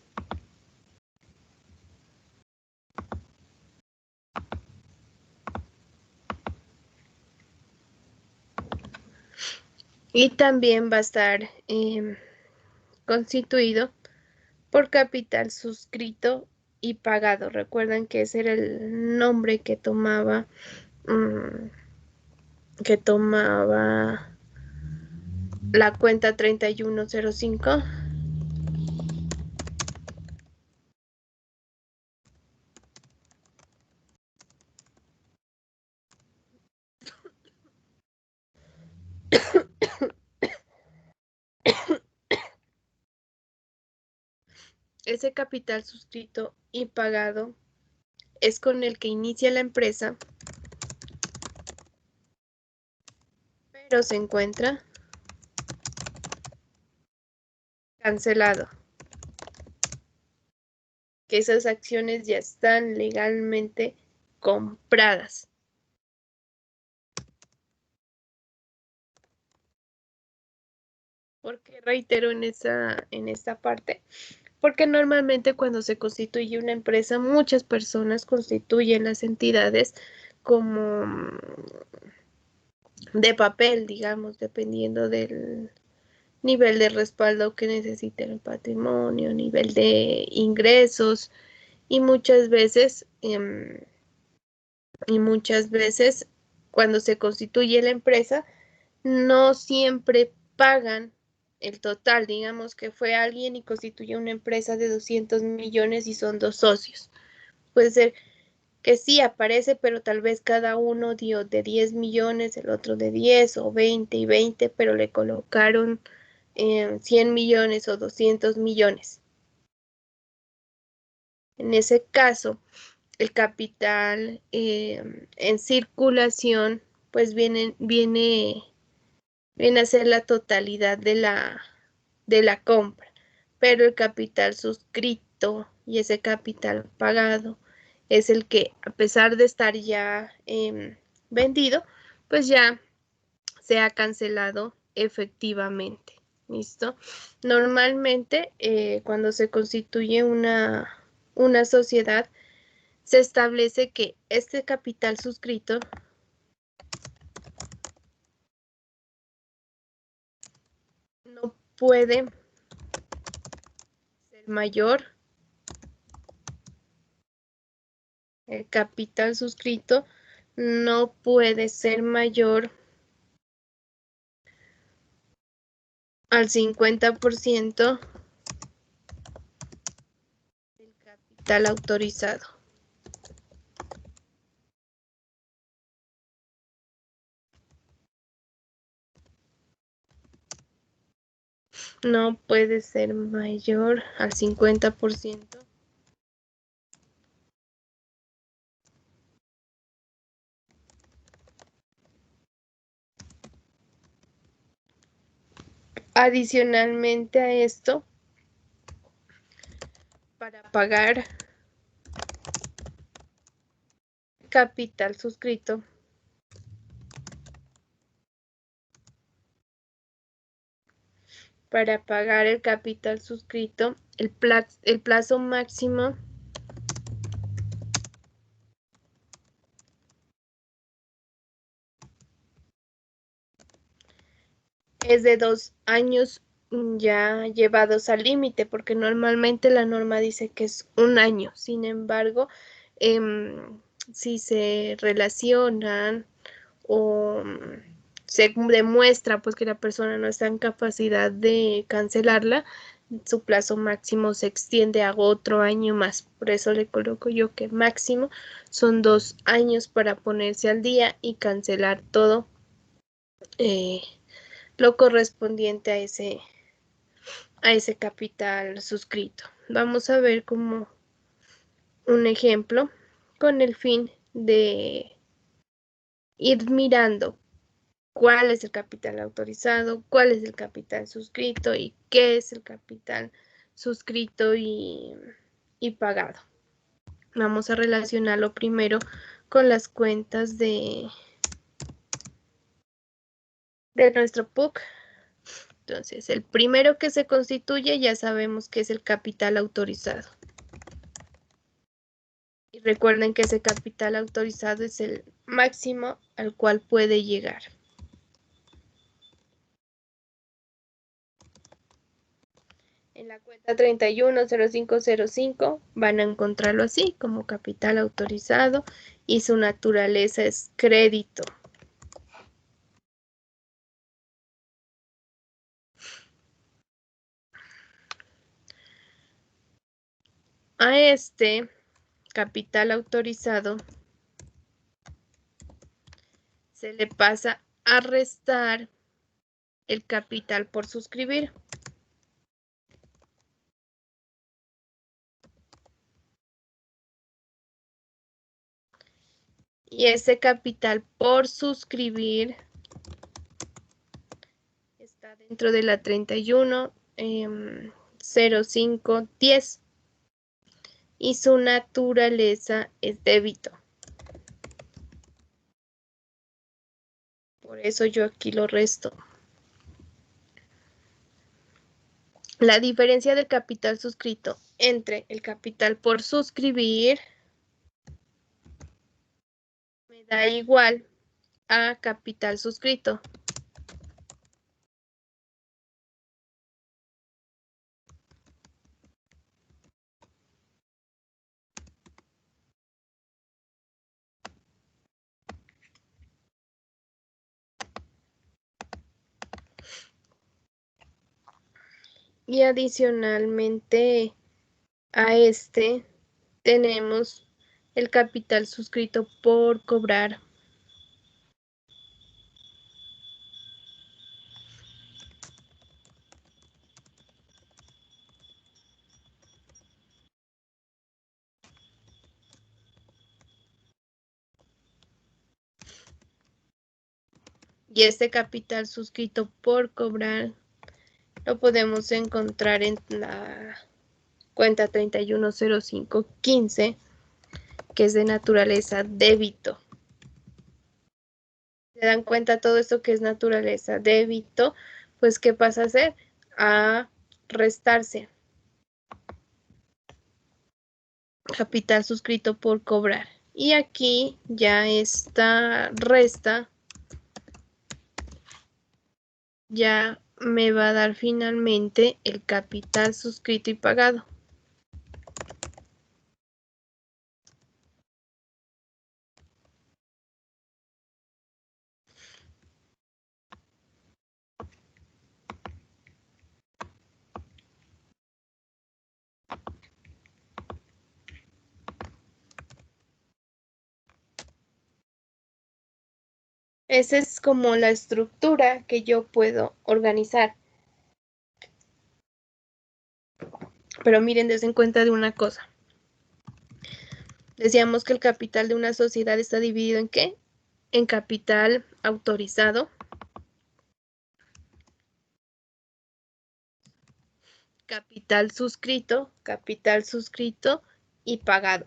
Y también va a estar constituido por capital suscrito y pagado. Recuerdan que ese era el nombre que tomaba la cuenta 3105. Ese capital suscrito y pagado es con el que inicia la empresa, pero se encuentra cancelado. Que esas acciones ya están legalmente compradas. ¿Por qué reitero en esta parte? Porque normalmente cuando se constituye una empresa, muchas personas constituyen las entidades como de papel, digamos, dependiendo del nivel de respaldo que necesite el patrimonio, nivel de ingresos, y muchas veces cuando se constituye la empresa, no siempre pagan el total. Digamos que fue alguien y constituyó una empresa de 200 millones y son dos socios. Puede ser que sí aparece, pero tal vez cada uno dio de 10 millones, el otro de 10 o 20 y 20, pero le colocaron 100 millones o 200 millones. En ese caso, el capital en circulación pues viene a ser la totalidad de la compra, pero el capital suscrito y ese capital pagado es el que, a pesar de estar ya vendido, pues ya se ha cancelado efectivamente. ¿Listo? Normalmente, cuando se constituye una sociedad, se establece que este capital suscrito no puede ser mayor. El capital suscrito no puede ser mayor al 50% del capital autorizado. No puede ser mayor al 50%. Adicionalmente a esto, para pagar capital suscrito, el plazo máximo es de 2 años ya llevados al límite, porque normalmente la norma dice que es 1 año. Sin embargo, si se relacionan o se demuestra pues que la persona no está en capacidad de cancelarla, su plazo máximo se extiende a otro año más. Por eso le coloco yo que máximo son 2 años para ponerse al día y cancelar todo lo correspondiente a ese capital suscrito. Vamos a ver como un ejemplo con el fin de ir mirando cuál es el capital autorizado, cuál es el capital suscrito y qué es el capital suscrito y pagado. Vamos a relacionarlo primero con las cuentas de nuestro PUC. Entonces, el primero que se constituye ya sabemos que es el capital autorizado. Y recuerden que ese capital autorizado es el máximo al cual puede llegar. En la cuenta 310505 van a encontrarlo así como capital autorizado y su naturaleza es crédito. A este capital autorizado se le pasa a restar el capital por suscribir. Y ese capital por suscribir está dentro de la 310510 y su naturaleza es débito. Por eso yo aquí lo resto. La diferencia del capital suscrito entre el capital por suscribir me da igual a capital suscrito. Y adicionalmente a este tenemos el capital suscrito por cobrar. Y este capital suscrito por cobrar lo podemos encontrar en la cuenta 310515, que es de naturaleza débito. ¿Se dan cuenta todo esto que es naturaleza débito? Pues, ¿qué pasa a hacer? A restarse. Capital suscrito por cobrar. Y aquí ya esta resta ya me va a dar finalmente el capital suscrito y pagado. Esa es como la estructura que yo puedo organizar. Pero miren, dense en cuenta de una cosa. Decíamos que el capital de una sociedad está dividido ¿en qué? En capital autorizado, capital suscrito y pagado.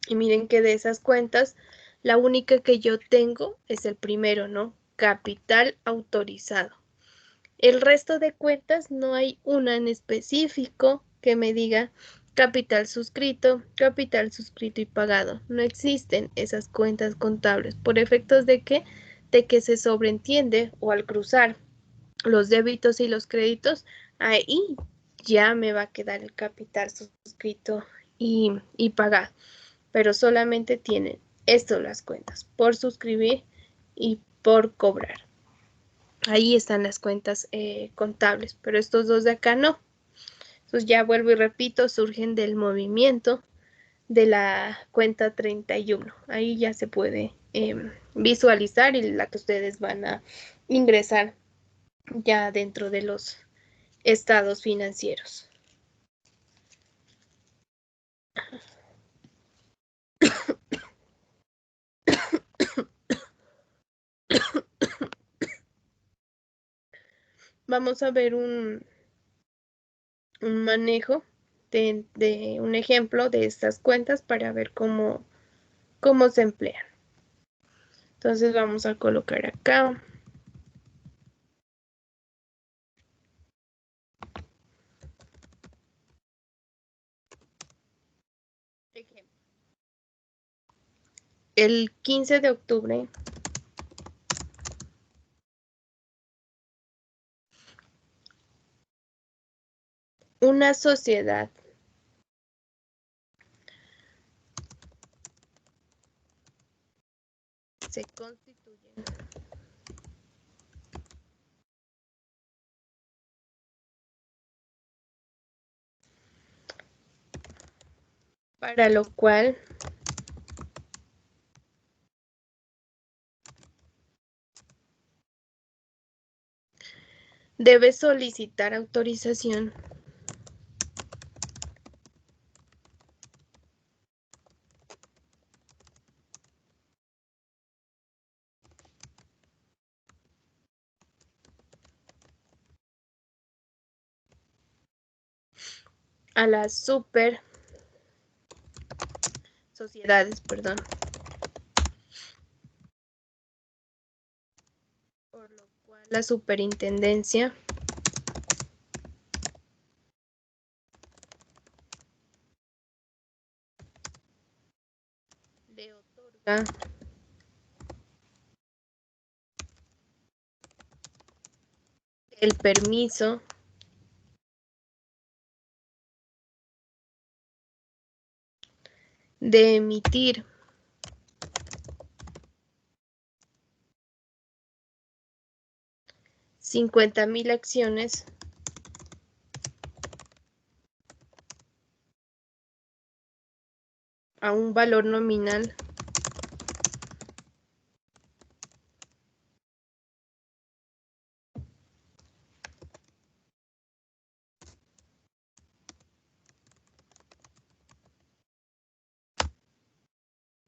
Y miren que de esas cuentas, la única que yo tengo es el primero, ¿no? Capital autorizado. El resto de cuentas no hay una en específico que me diga capital suscrito y pagado. No existen esas cuentas contables. ¿Por efectos de qué? De que se sobreentiende o al cruzar los débitos y los créditos, ahí ya me va a quedar el capital suscrito y pagado. Pero solamente tienen esto las cuentas, por suscribir y por cobrar. Ahí están las cuentas contables, pero estos dos de acá no. Entonces ya vuelvo y repito, surgen del movimiento de la cuenta 31. Ahí ya se puede visualizar y la que ustedes van a ingresar ya dentro de los estados financieros. Vamos a ver un manejo de un ejemplo de estas cuentas para ver cómo se emplean. Entonces vamos a colocar acá. Ejemplo. El 15 de octubre una sociedad se constituye para lo cual debe solicitar autorización a las super sociedades, perdón, por lo cual la superintendencia le otorga el permiso de emitir $50,000 acciones a un valor nominal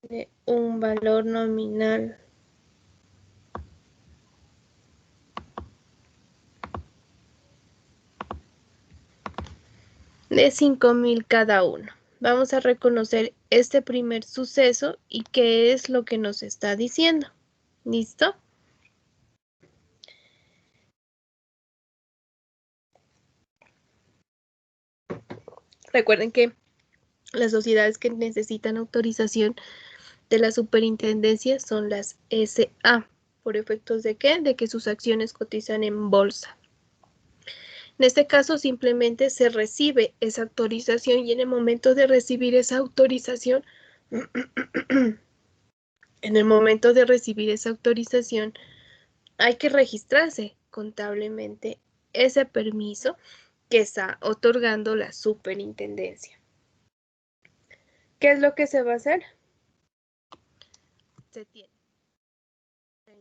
de un valor nominal de 5,000 cada uno. Vamos a reconocer este primer suceso y qué es lo que nos está diciendo. ¿Listo? Recuerden que las sociedades que necesitan autorización de la superintendencia son las SA. ¿Por efectos de qué? De que sus acciones cotizan en bolsa. En este caso simplemente se recibe esa autorización y en el momento de recibir esa autorización, hay que registrarse contablemente ese permiso que está otorgando la superintendencia. ¿Qué es lo que se va a hacer? Se tiene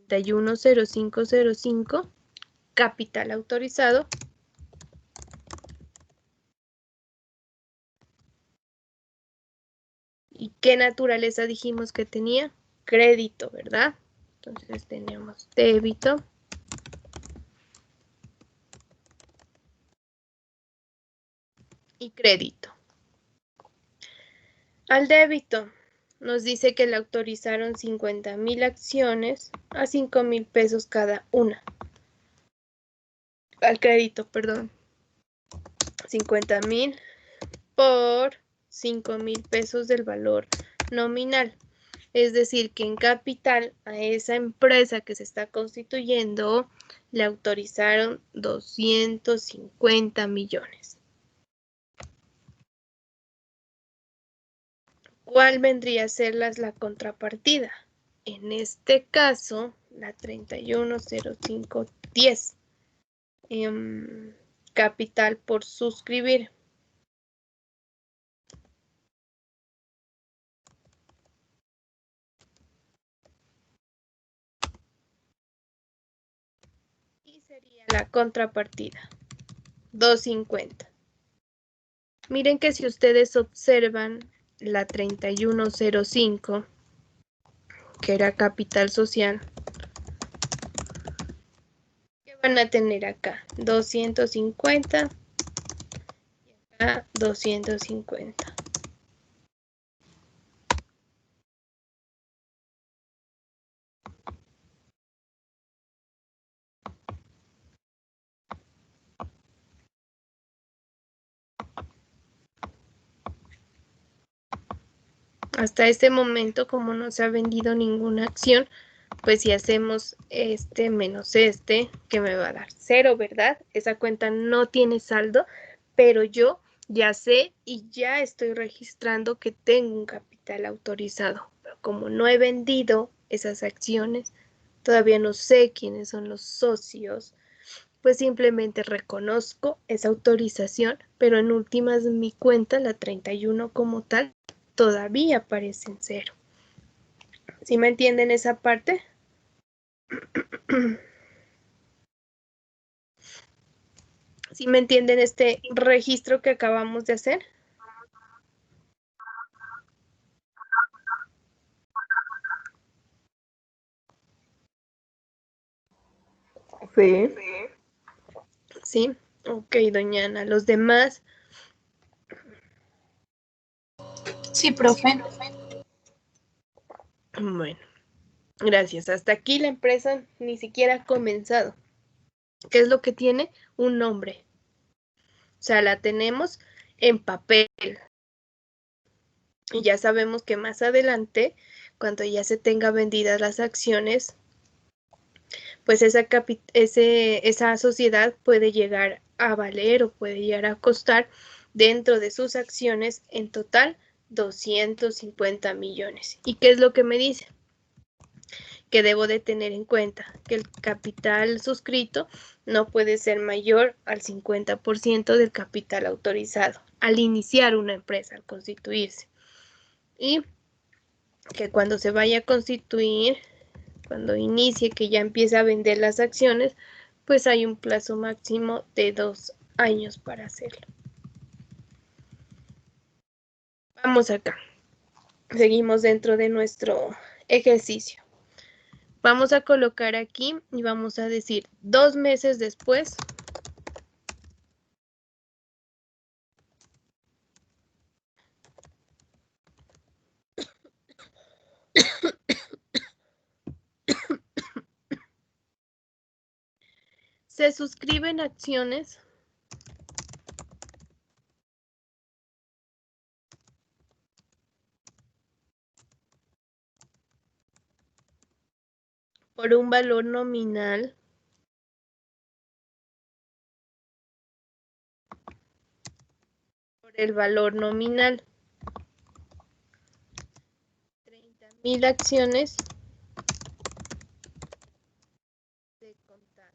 310505, capital autorizado. ¿Y qué naturaleza dijimos que tenía? Crédito, ¿verdad? Entonces tenemos débito. Y crédito. Al débito nos dice que le autorizaron 50,000 acciones a 5,000 pesos cada una. Al crédito, perdón. 50,000 por 5,000 pesos del valor nominal. Es decir, que en capital a esa empresa que se está constituyendo le autorizaron 250 millones. ¿Cuál vendría a ser la contrapartida? En este caso, la 310510. Capital por suscribir. Y sería la contrapartida, 250. Miren que si ustedes observan la 3105, que era capital social, ¿qué van a tener acá? 250 y acá 250. Hasta este momento, como no se ha vendido ninguna acción, pues si hacemos este menos este, que me va a dar 0, ¿verdad? Esa cuenta no tiene saldo, pero yo ya sé y ya estoy registrando que tengo un capital autorizado. Pero como no he vendido esas acciones, todavía no sé quiénes son los socios, pues simplemente reconozco esa autorización, pero en últimas mi cuenta, la 31 como tal, todavía aparece en 0. ¿Sí me entienden esa parte? ¿Sí me entienden este registro que acabamos de hacer? Sí. Sí. Ok, doña Ana. ¿Los demás? Sí, profe. Bueno, gracias. Hasta aquí la empresa ni siquiera ha comenzado. ¿Qué es lo que tiene? Un nombre. O sea, la tenemos en papel. Y ya sabemos que más adelante, cuando ya se tenga vendidas las acciones, pues esa sociedad puede llegar a valer o puede llegar a costar dentro de sus acciones en total 250 millones. ¿Y qué es lo que me dice? Que debo de tener en cuenta que el capital suscrito no puede ser mayor al 50% del capital autorizado al iniciar una empresa, al constituirse. Y que cuando se vaya a constituir, cuando inicie, que ya empiece a vender las acciones, pues hay un plazo máximo de 2 años para hacerlo. Vamos acá. Seguimos dentro de nuestro ejercicio. Vamos a colocar aquí y vamos a decir 2 meses después Se suscriben acciones por un valor nominal por el valor nominal. 30,000 acciones de contado.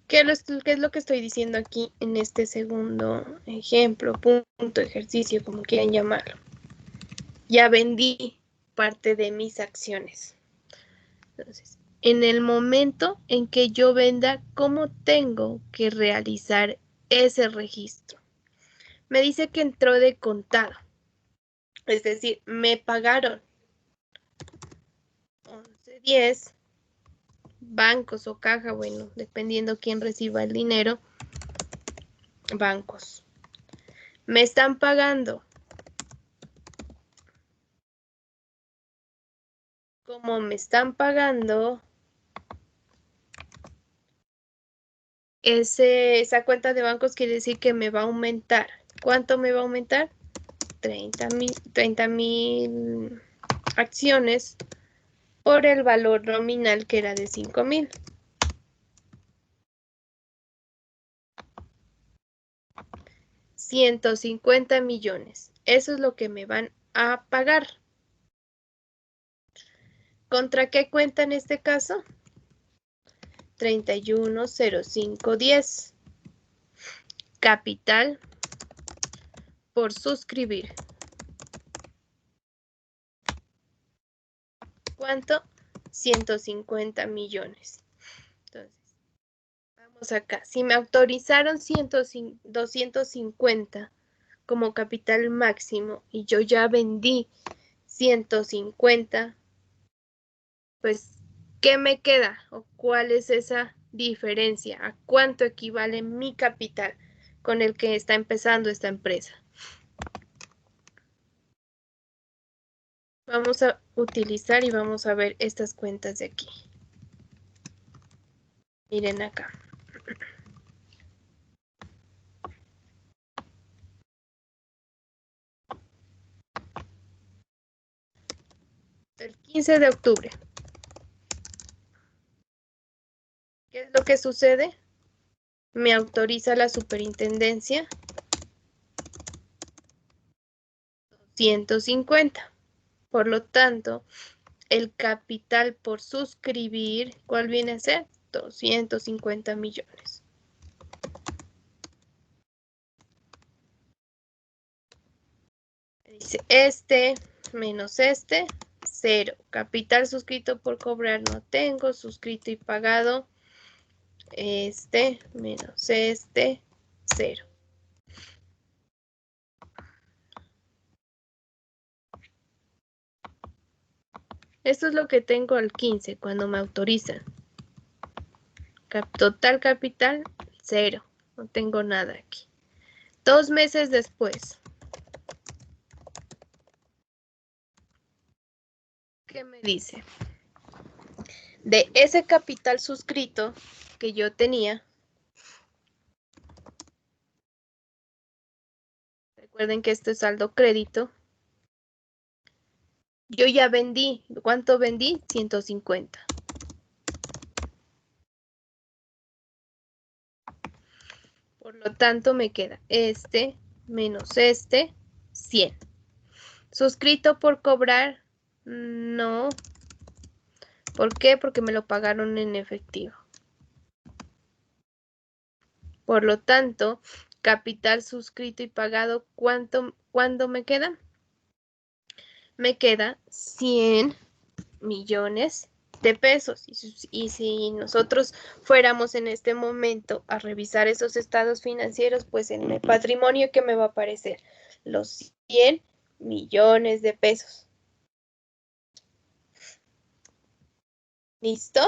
¿Qué es lo que estoy diciendo aquí en este segundo ejemplo, punto, ejercicio, como quieran llamarlo? Ya vendí parte de mis acciones. Entonces, en el momento en que yo venda, ¿cómo tengo que realizar ese registro? Me dice que entró de contado. Es decir, me pagaron 11.10, bancos o caja, bueno, dependiendo quién reciba el dinero, bancos. Me están pagando. Como me están pagando, esa cuenta de bancos quiere decir que me va a aumentar. ¿Cuánto me va a aumentar? 30,000 acciones por el valor nominal que era de 5,000. $150 millones. Eso es lo que me van a pagar. ¿Contra qué cuenta en este caso? 310510. Capital por suscribir. ¿Cuánto? 150 millones. Entonces, vamos acá. Si me autorizaron 250 como capital máximo y yo ya vendí 150, pues, ¿qué me queda? ¿O cuál es esa diferencia? ¿A cuánto equivale mi capital con el que está empezando esta empresa? Vamos a utilizar y vamos a ver estas cuentas de aquí. Miren acá. El 15 de octubre. ¿Qué es lo que sucede? Me autoriza la superintendencia 150. Por lo tanto, el capital por suscribir, ¿cuál viene a ser? 250 millones. Dice este menos este, 0. Capital suscrito por cobrar no tengo, suscrito y pagado, este menos este, 0. Esto es lo que tengo al 15 cuando me autorizan. Total capital, 0. No tengo nada aquí. 2 meses después. ¿Qué me dice? De ese capital suscrito que yo tenía, recuerden que esto es saldo crédito, yo ya vendí. ¿Cuánto vendí? 150. Por lo tanto, me queda este menos este, 100. ¿Suscrito por cobrar? No. ¿Por qué? Porque me lo pagaron en efectivo. Por lo tanto, capital suscrito y pagado, ¿cuánto me queda? Me queda 100 millones de pesos. Y si nosotros fuéramos en este momento a revisar esos estados financieros, pues en el patrimonio, ¿qué me va a aparecer? Los 100 millones de pesos. ¿Listo?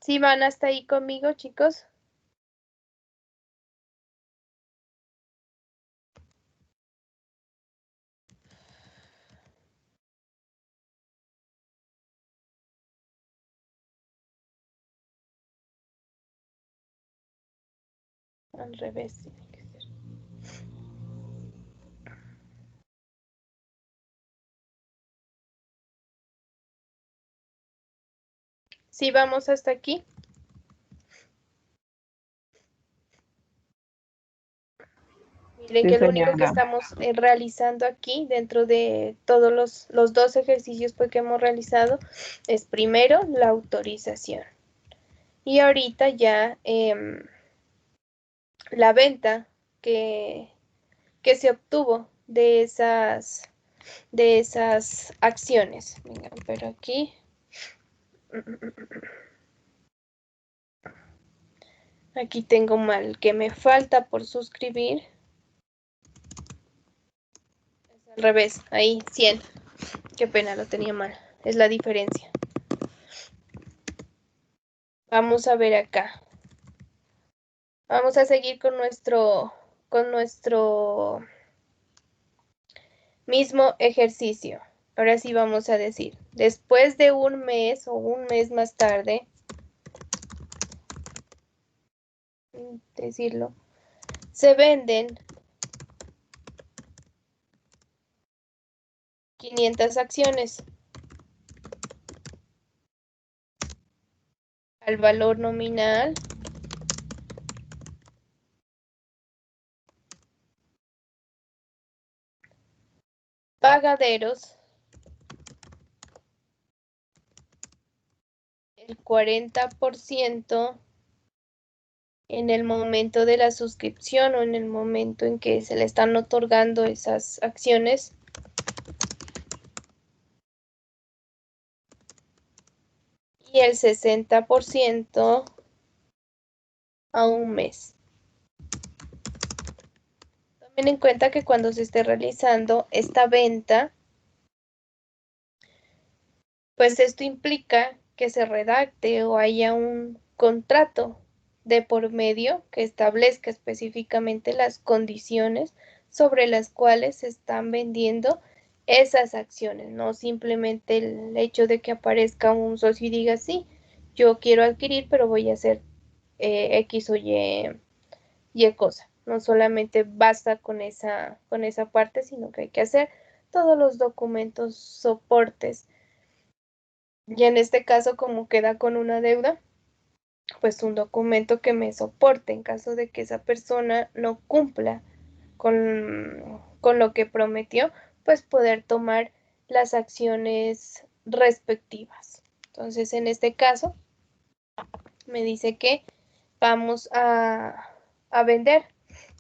¿Sí van hasta ahí conmigo, chicos? Al revés tiene que ser. ¿Sí vamos hasta aquí? Miren Sí, que lo único que señora. estamos realizando aquí, dentro de todos los dos ejercicios pues, que hemos realizado, es primero la autorización. Y ahorita ya la venta que se obtuvo de esas acciones. Venga, pero aquí. Aquí tengo mal que me falta por suscribir. Es al revés, ahí 100. Qué pena, lo tenía mal. Es la diferencia. Vamos a ver acá. Vamos a seguir con nuestro mismo ejercicio. Ahora sí vamos a decir, después de un mes o un mes más tarde, decirlo, se venden 500 acciones al valor nominal pagaderos el 40% en el momento de la suscripción o en el momento en que se le están otorgando esas acciones y el 60% a un mes. Tomen en cuenta que cuando se esté realizando esta venta, pues esto implica que se redacte o haya un contrato de por medio que establezca específicamente las condiciones sobre las cuales se están vendiendo esas acciones, no simplemente el hecho de que aparezca un socio y diga, sí, yo quiero adquirir, pero voy a hacer X o Y cosa. No solamente basta con esa parte, sino que hay que hacer todos los documentos, soportes. Y en este caso, como queda con una deuda, pues un documento que me soporte en caso de que esa persona no cumpla con lo que prometió, pues poder tomar las acciones respectivas. Entonces, en este caso, me dice que vamos a vender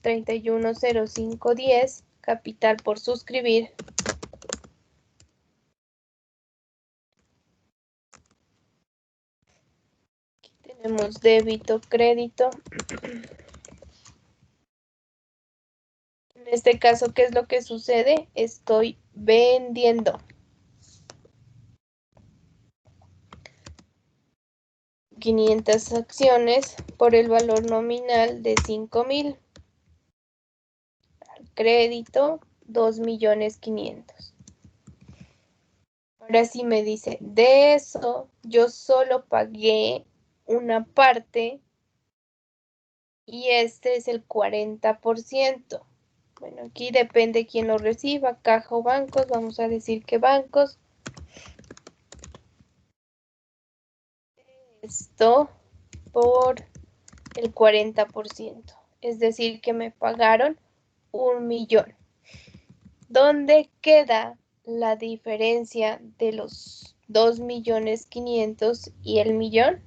310510, capital por suscribir. Aquí tenemos débito, crédito. En este caso, ¿qué es lo que sucede? Estoy vendiendo 500 acciones por el valor nominal de 5,000. Crédito 2,500,000. Ahora sí me dice, de eso yo solo pagué una parte y este es el 40%. Bueno, aquí depende quién lo reciba, caja o bancos. Vamos a decir que bancos. Esto por el 40%. Es decir, que me pagaron 1,000,000. ¿Dónde queda la diferencia de los 2,500,000 y el 1,000,000?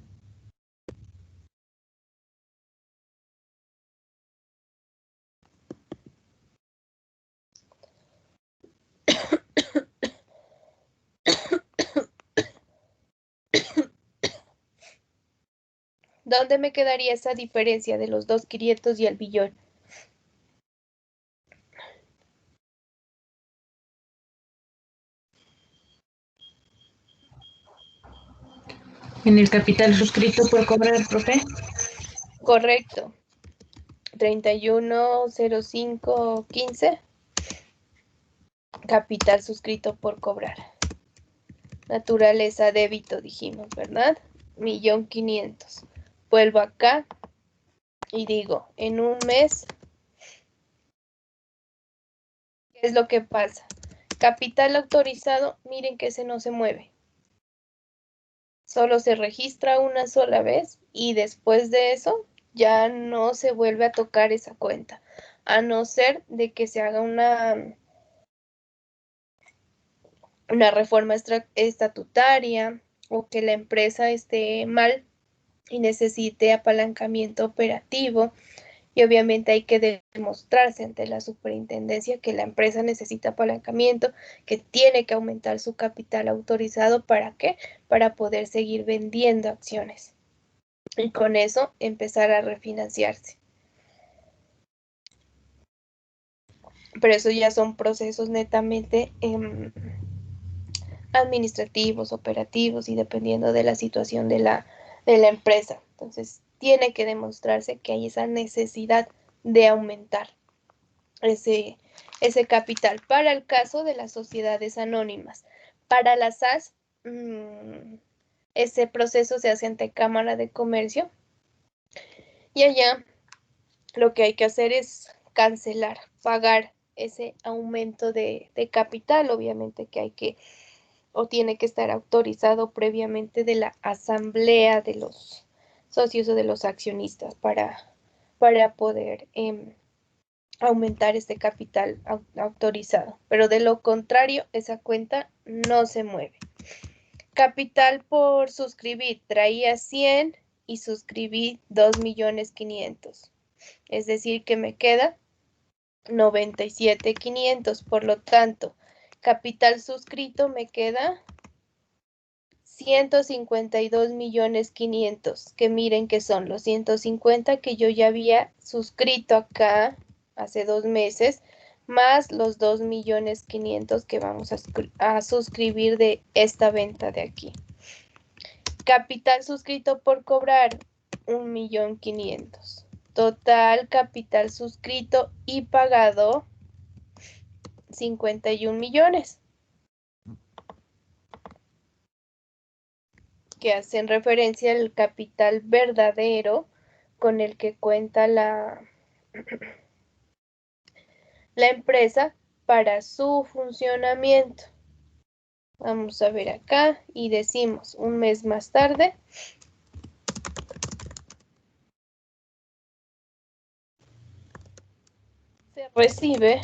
¿Dónde me quedaría esa diferencia de los 2,500 y el 1,000,000? En el capital suscrito por cobrar, profe. Correcto. 310515. Capital suscrito por cobrar. Naturaleza débito, dijimos, ¿verdad? 1.500.000. Vuelvo acá y digo, en un mes, ¿qué es lo que pasa? Capital autorizado, miren que ese no se mueve. Solo se registra una sola vez y después de eso ya no se vuelve a tocar esa cuenta, a no ser de que se haga una reforma estatutaria o que la empresa esté mal y necesite apalancamiento operativo. Y obviamente hay que demostrarse ante la superintendencia que la empresa necesita apalancamiento, que tiene que aumentar su capital autorizado. ¿Para qué? Para poder seguir vendiendo acciones. Y con eso empezar a refinanciarse. Pero eso ya son procesos netamente administrativos, operativos y dependiendo de la situación de la empresa. Entonces, tiene que demostrarse que hay esa necesidad de aumentar ese capital. Para el caso de las sociedades anónimas, para las SAS, ese proceso se hace ante Cámara de Comercio y allá lo que hay que hacer es cancelar, pagar ese aumento de capital. Obviamente que hay que o tiene que estar autorizado previamente de la asamblea de los socios o de los accionistas para poder aumentar este capital autorizado. Pero de lo contrario, esa cuenta no se mueve. Capital por suscribir, traía 100 y suscribí 2.500.000. Es decir, que me queda 97.500. Por lo tanto, capital suscrito me queda 152.500.000, que miren que son los 150 que yo ya había suscrito acá hace 2 meses, más los 2.500.000 que vamos a suscribir de esta venta de aquí. Capital suscrito por cobrar, 1.500.000. Total capital suscrito y pagado, 51 millones. Que hacen referencia al capital verdadero con el que cuenta la empresa para su funcionamiento. Vamos a ver acá y decimos un mes más tarde. Se recibe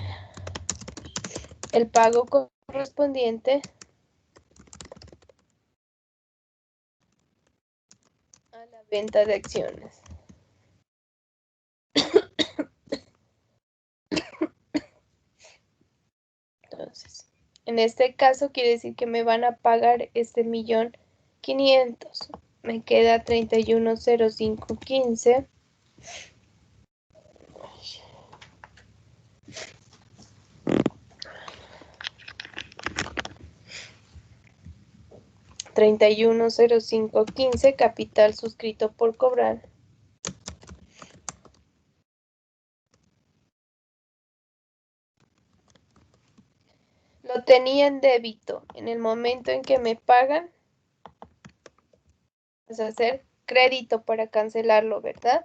el pago correspondiente a la venta de acciones. Entonces, en este caso quiere decir que me van a pagar 1.500.000. Me queda 310515. $310515, capital suscrito por cobrar. Lo tenía en débito. En el momento en que me pagan, vas a hacer crédito para cancelarlo, ¿verdad?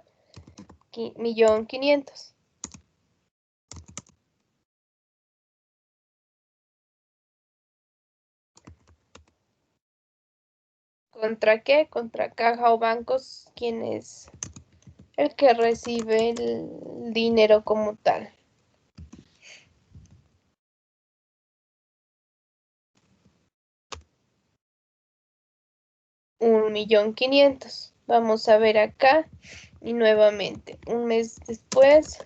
1.500.000. ¿Contra qué? Contra caja o bancos, quien es el que recibe el dinero como tal. $1.500.000. Vamos a ver acá y nuevamente un mes después.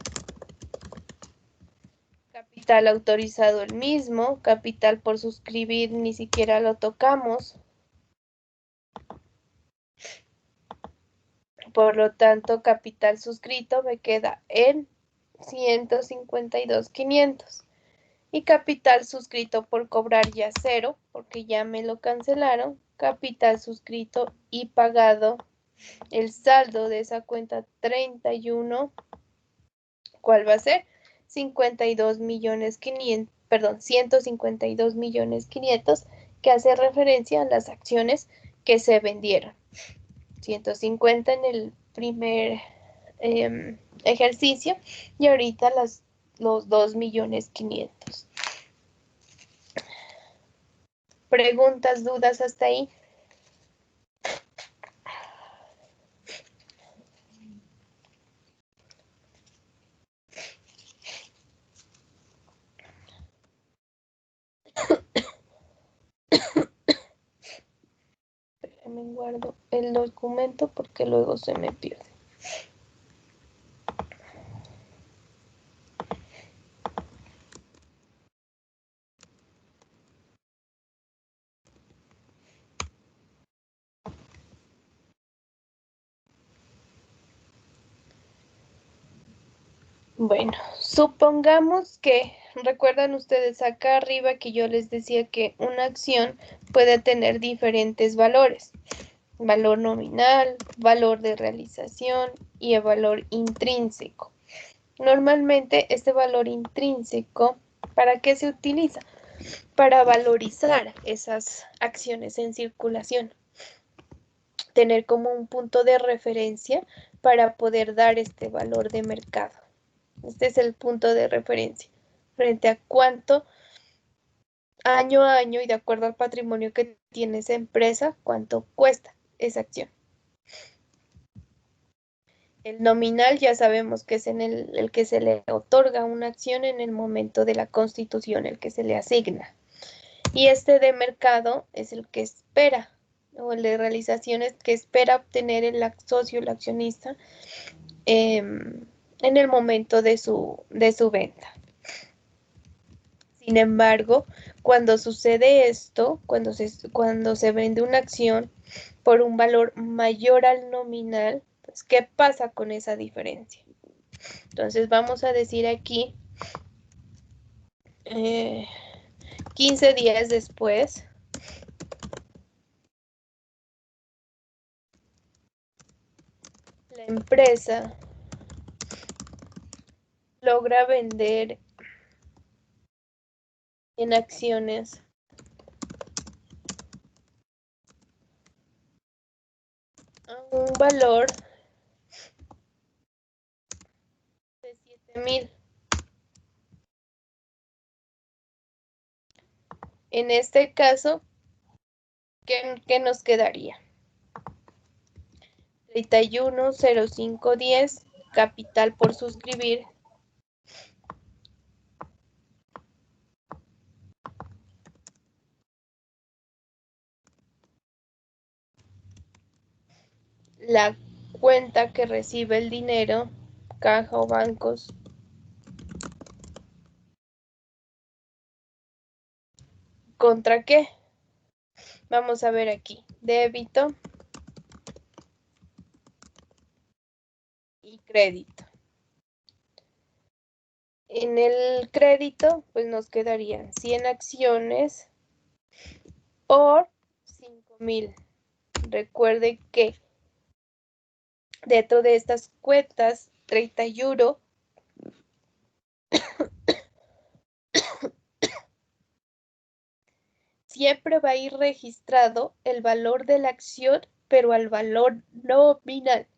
Capital autorizado el mismo, capital por suscribir ni siquiera lo tocamos. Por lo tanto, capital suscrito me queda en 152.500. Y capital suscrito por cobrar ya 0, porque ya me lo cancelaron. Capital suscrito y pagado. El saldo de esa cuenta 31, ¿cuál va a ser? 152.500.000, que hace referencia a las acciones que se vendieron. 150 en el primer ejercicio y ahorita los 2.500.000. ¿Preguntas, dudas hasta ahí? Me guardo el documento porque luego se me pierde. Bueno, supongamos que, recuerdan ustedes acá arriba que yo les decía que una acción puede tener diferentes valores. Valor nominal, valor de realización y el valor intrínseco. Normalmente este valor intrínseco, ¿para qué se utiliza? Para valorizar esas acciones en circulación. Tener como un punto de referencia para poder dar este valor de mercado. Este es el punto de referencia. Frente a cuánto año a año y de acuerdo al patrimonio que tiene esa empresa, cuánto cuesta esa acción. El nominal ya sabemos que es en el que se le otorga una acción en el momento de la constitución, el que se le asigna. Y este de mercado es el que espera, o el de realizaciones que espera obtener el socio, el accionista, en el momento de su venta. Sin embargo, cuando sucede esto, cuando se vende una acción por un valor mayor al nominal, pues, ¿qué pasa con esa diferencia? Entonces vamos a decir aquí 15 días después, la empresa logra vender en acciones a un valor de 7.000. En este caso, ¿qué nos quedaría? 31.0510, capital por suscribir. La cuenta que recibe el dinero, caja o bancos, ¿contra qué? Vamos a ver aquí, débito y crédito. En el crédito, pues nos quedarían 100 acciones por 5.000. Recuerde que dentro de estas cuentas 31 siempre va a ir registrado el valor de la acción, pero al valor nominal.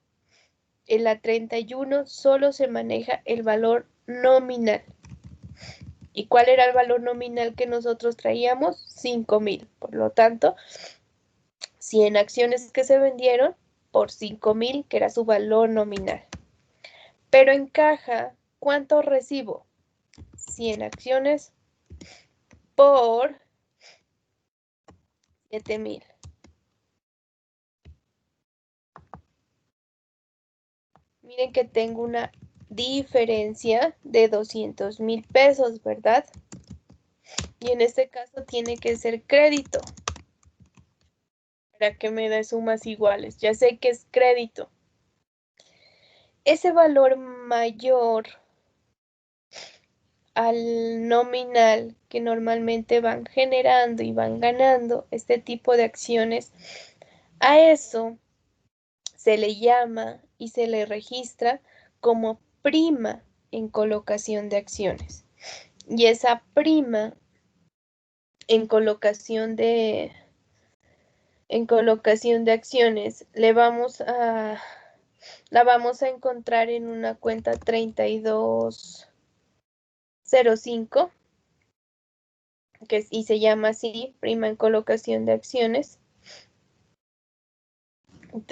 En la 31 solo se maneja el valor nominal. ¿Y cuál era el valor nominal que nosotros traíamos? 5.000. Por lo tanto, 100 acciones que se vendieron por 5.000, que era su valor nominal. Pero en caja, ¿cuánto recibo? 100 acciones por 7.000. Miren que tengo una diferencia de 200.000 pesos, ¿verdad? Y en este caso tiene que ser crédito para que me dé sumas iguales. Ya sé que es crédito. Ese valor mayor al nominal que normalmente van generando y van ganando este tipo de acciones, a eso se le llama y se le registra como prima en colocación de acciones. Y esa prima en colocación de acciones la vamos a encontrar en una cuenta 3205 y se llama así, prima en colocación de acciones,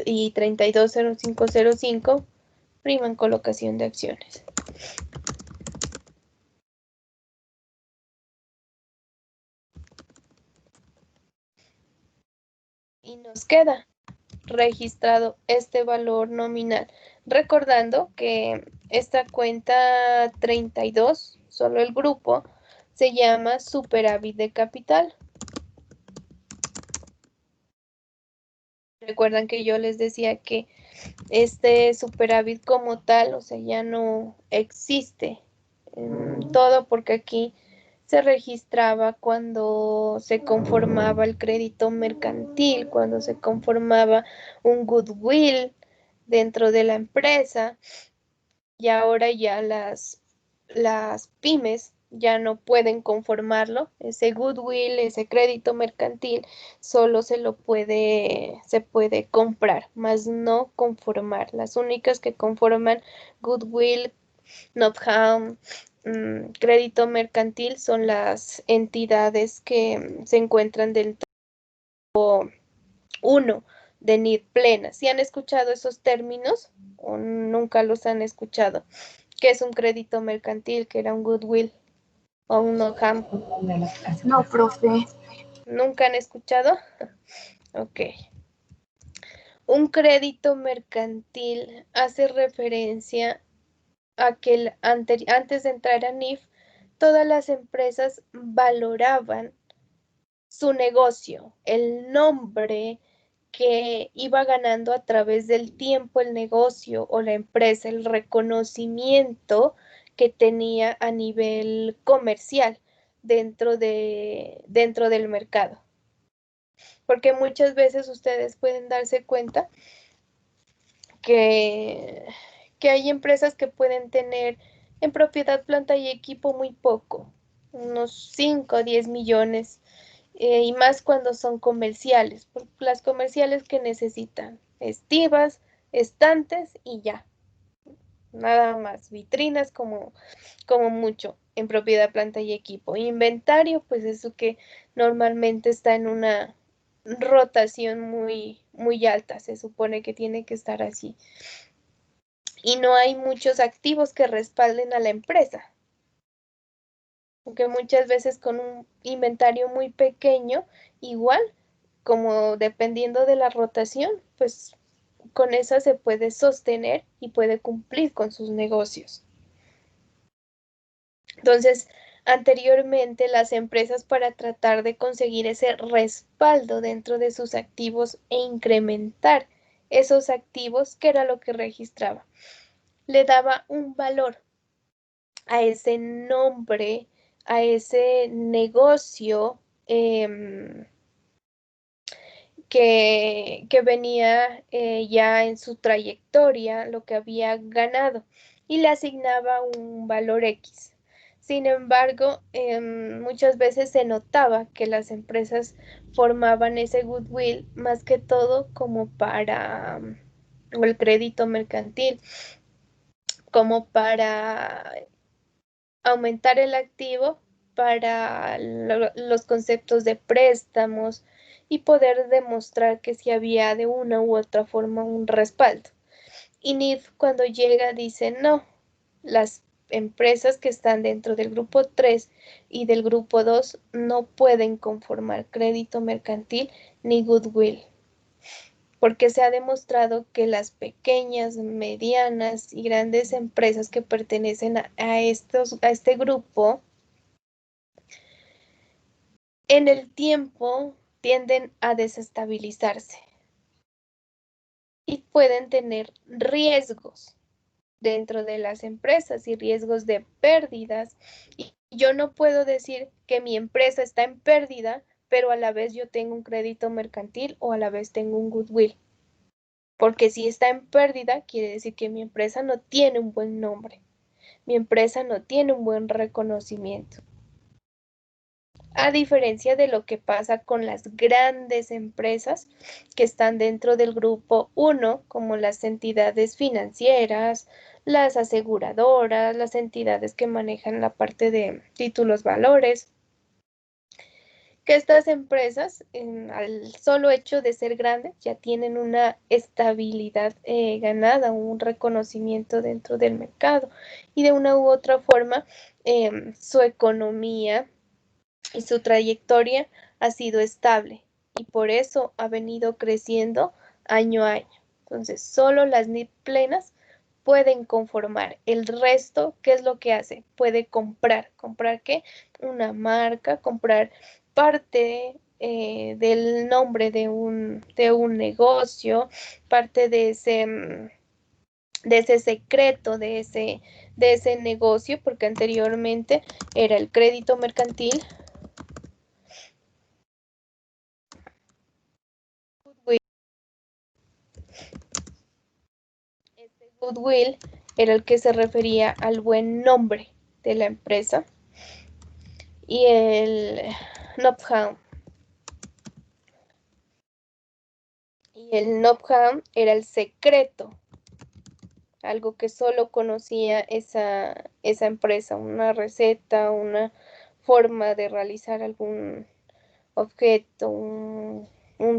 y 320505, prima en colocación de acciones. Y nos queda registrado este valor nominal. Recordando que esta cuenta 32, solo el grupo, se llama superávit de capital. Recuerdan que yo les decía que este superávit como tal, o sea, ya no existe en todo, porque aquí se registraba cuando se conformaba el crédito mercantil, cuando se conformaba un goodwill dentro de la empresa, y ahora ya las pymes ya no pueden conformarlo. Ese goodwill, ese crédito mercantil, solo se puede comprar, más no conformar. Las únicas que conforman goodwill, know-how, crédito mercantil son las entidades que se encuentran dentro 1 de NID plena. ¿Sí han escuchado esos términos o nunca los han escuchado? ¿Qué es un crédito mercantil? ¿Qué era un goodwill o un know-how? No, profe. ¿Nunca han escuchado? Ok. Un crédito mercantil hace referencia a que antes de entrar a NIF, todas las empresas valoraban su negocio, el nombre que iba ganando a través del tiempo el negocio o la empresa, el reconocimiento que tenía a nivel comercial dentro del mercado. Porque muchas veces ustedes pueden darse cuenta que hay empresas que pueden tener en propiedad, planta y equipo muy poco, unos 5 o 10 millones, y más cuando son comerciales. Las comerciales que necesitan estivas, estantes y ya, nada más, vitrinas como mucho en propiedad, planta y equipo. Inventario, pues eso que normalmente está en una rotación muy alta, se supone que tiene que estar así. Y no hay muchos activos que respalden a la empresa, porque muchas veces con un inventario muy pequeño, igual, como dependiendo de la rotación, pues con esa se puede sostener y puede cumplir con sus negocios. Entonces, anteriormente las empresas, para tratar de conseguir ese respaldo dentro de sus activos e incrementar esos activos, ¿qué era lo que registraba? Le daba un valor a ese nombre, a ese negocio que venía ya en su trayectoria, lo que había ganado, y le asignaba un valor X. Sin embargo, muchas veces se notaba que las empresas formaban ese goodwill más que todo como para, o el crédito mercantil, como para aumentar el activo para los conceptos de préstamos y poder demostrar que si había de una u otra forma un respaldo. Y NIF, cuando llega, dice no, las empresas que están dentro del grupo 3 y del grupo 2 no pueden conformar crédito mercantil ni goodwill, porque se ha demostrado que las pequeñas, medianas y grandes empresas que pertenecen a este grupo, en el tiempo tienden a desestabilizarse y pueden tener riesgos dentro de las empresas y riesgos de pérdidas. Y yo no puedo decir que mi empresa está en pérdida, pero a la vez yo tengo un crédito mercantil o a la vez tengo un goodwill. Porque si está en pérdida, quiere decir que mi empresa no tiene un buen nombre. Mi empresa no tiene un buen reconocimiento. A diferencia de lo que pasa con las grandes empresas que están dentro del grupo 1, como las entidades financieras, las aseguradoras, las entidades que manejan la parte de títulos valores, que estas empresas, al solo hecho de ser grandes, ya tienen una estabilidad ganada, un reconocimiento dentro del mercado y de una u otra forma su economía y su trayectoria ha sido estable y por eso ha venido creciendo año a año. Entonces, solo las NIP plenas pueden conformar. El resto, ¿qué es lo que hace? Puede comprar. ¿Comprar qué? Una marca, comprar parte del nombre de un negocio, parte de ese secreto, de ese negocio, porque anteriormente era el crédito mercantil, este goodwill era el que se refería al buen nombre de la empresa y el know-how. Y el know-how era el secreto, algo que solo conocía esa empresa, una receta, una forma de realizar algún objeto, un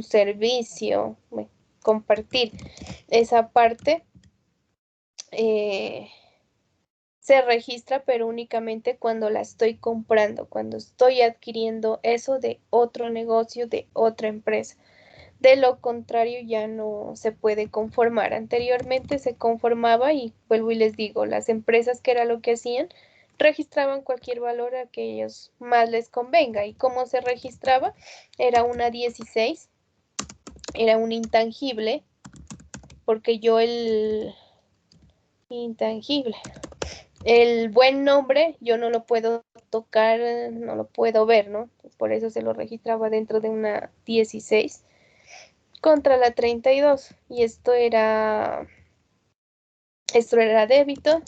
servicio, compartir esa parte. Se registra, pero únicamente cuando la estoy comprando, cuando estoy adquiriendo eso de otro negocio, de otra empresa. De lo contrario, ya no se puede conformar. Anteriormente se conformaba y vuelvo y les digo, las empresas, que era lo que hacían, registraban cualquier valor a que ellos más les convenga. ¿Y cómo se registraba? Era una 16, era un intangible, porque yo el intangible, el buen nombre, yo no lo puedo tocar, no lo puedo ver, ¿no? Por eso se lo registraba dentro de una 16 contra la 32. Y esto era débito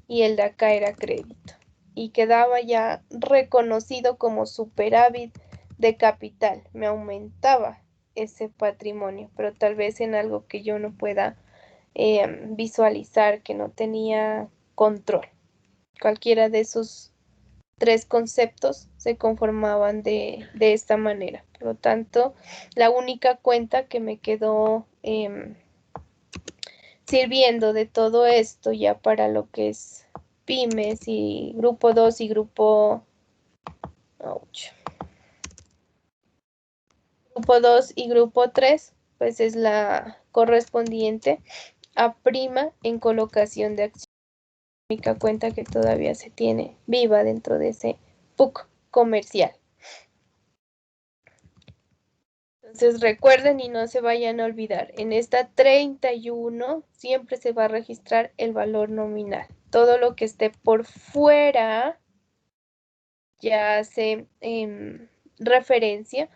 y el de acá era crédito. Y quedaba ya reconocido como superávit de capital. Me aumentaba ese patrimonio, pero tal vez en algo que yo no pueda visualizar, que no tenía control. Cualquiera de esos tres conceptos se conformaban de esta manera. Por lo tanto, la única cuenta que me quedó sirviendo de todo esto ya para lo que es pymes y grupo 2 y grupo 2 y grupo 3, pues es la correspondiente a prima en colocación de acciones. La única cuenta que todavía se tiene viva dentro de ese PUC comercial. Entonces recuerden y no se vayan a olvidar, en esta 31 siempre se va a registrar el valor nominal. Todo lo que esté por fuera ya hace referencia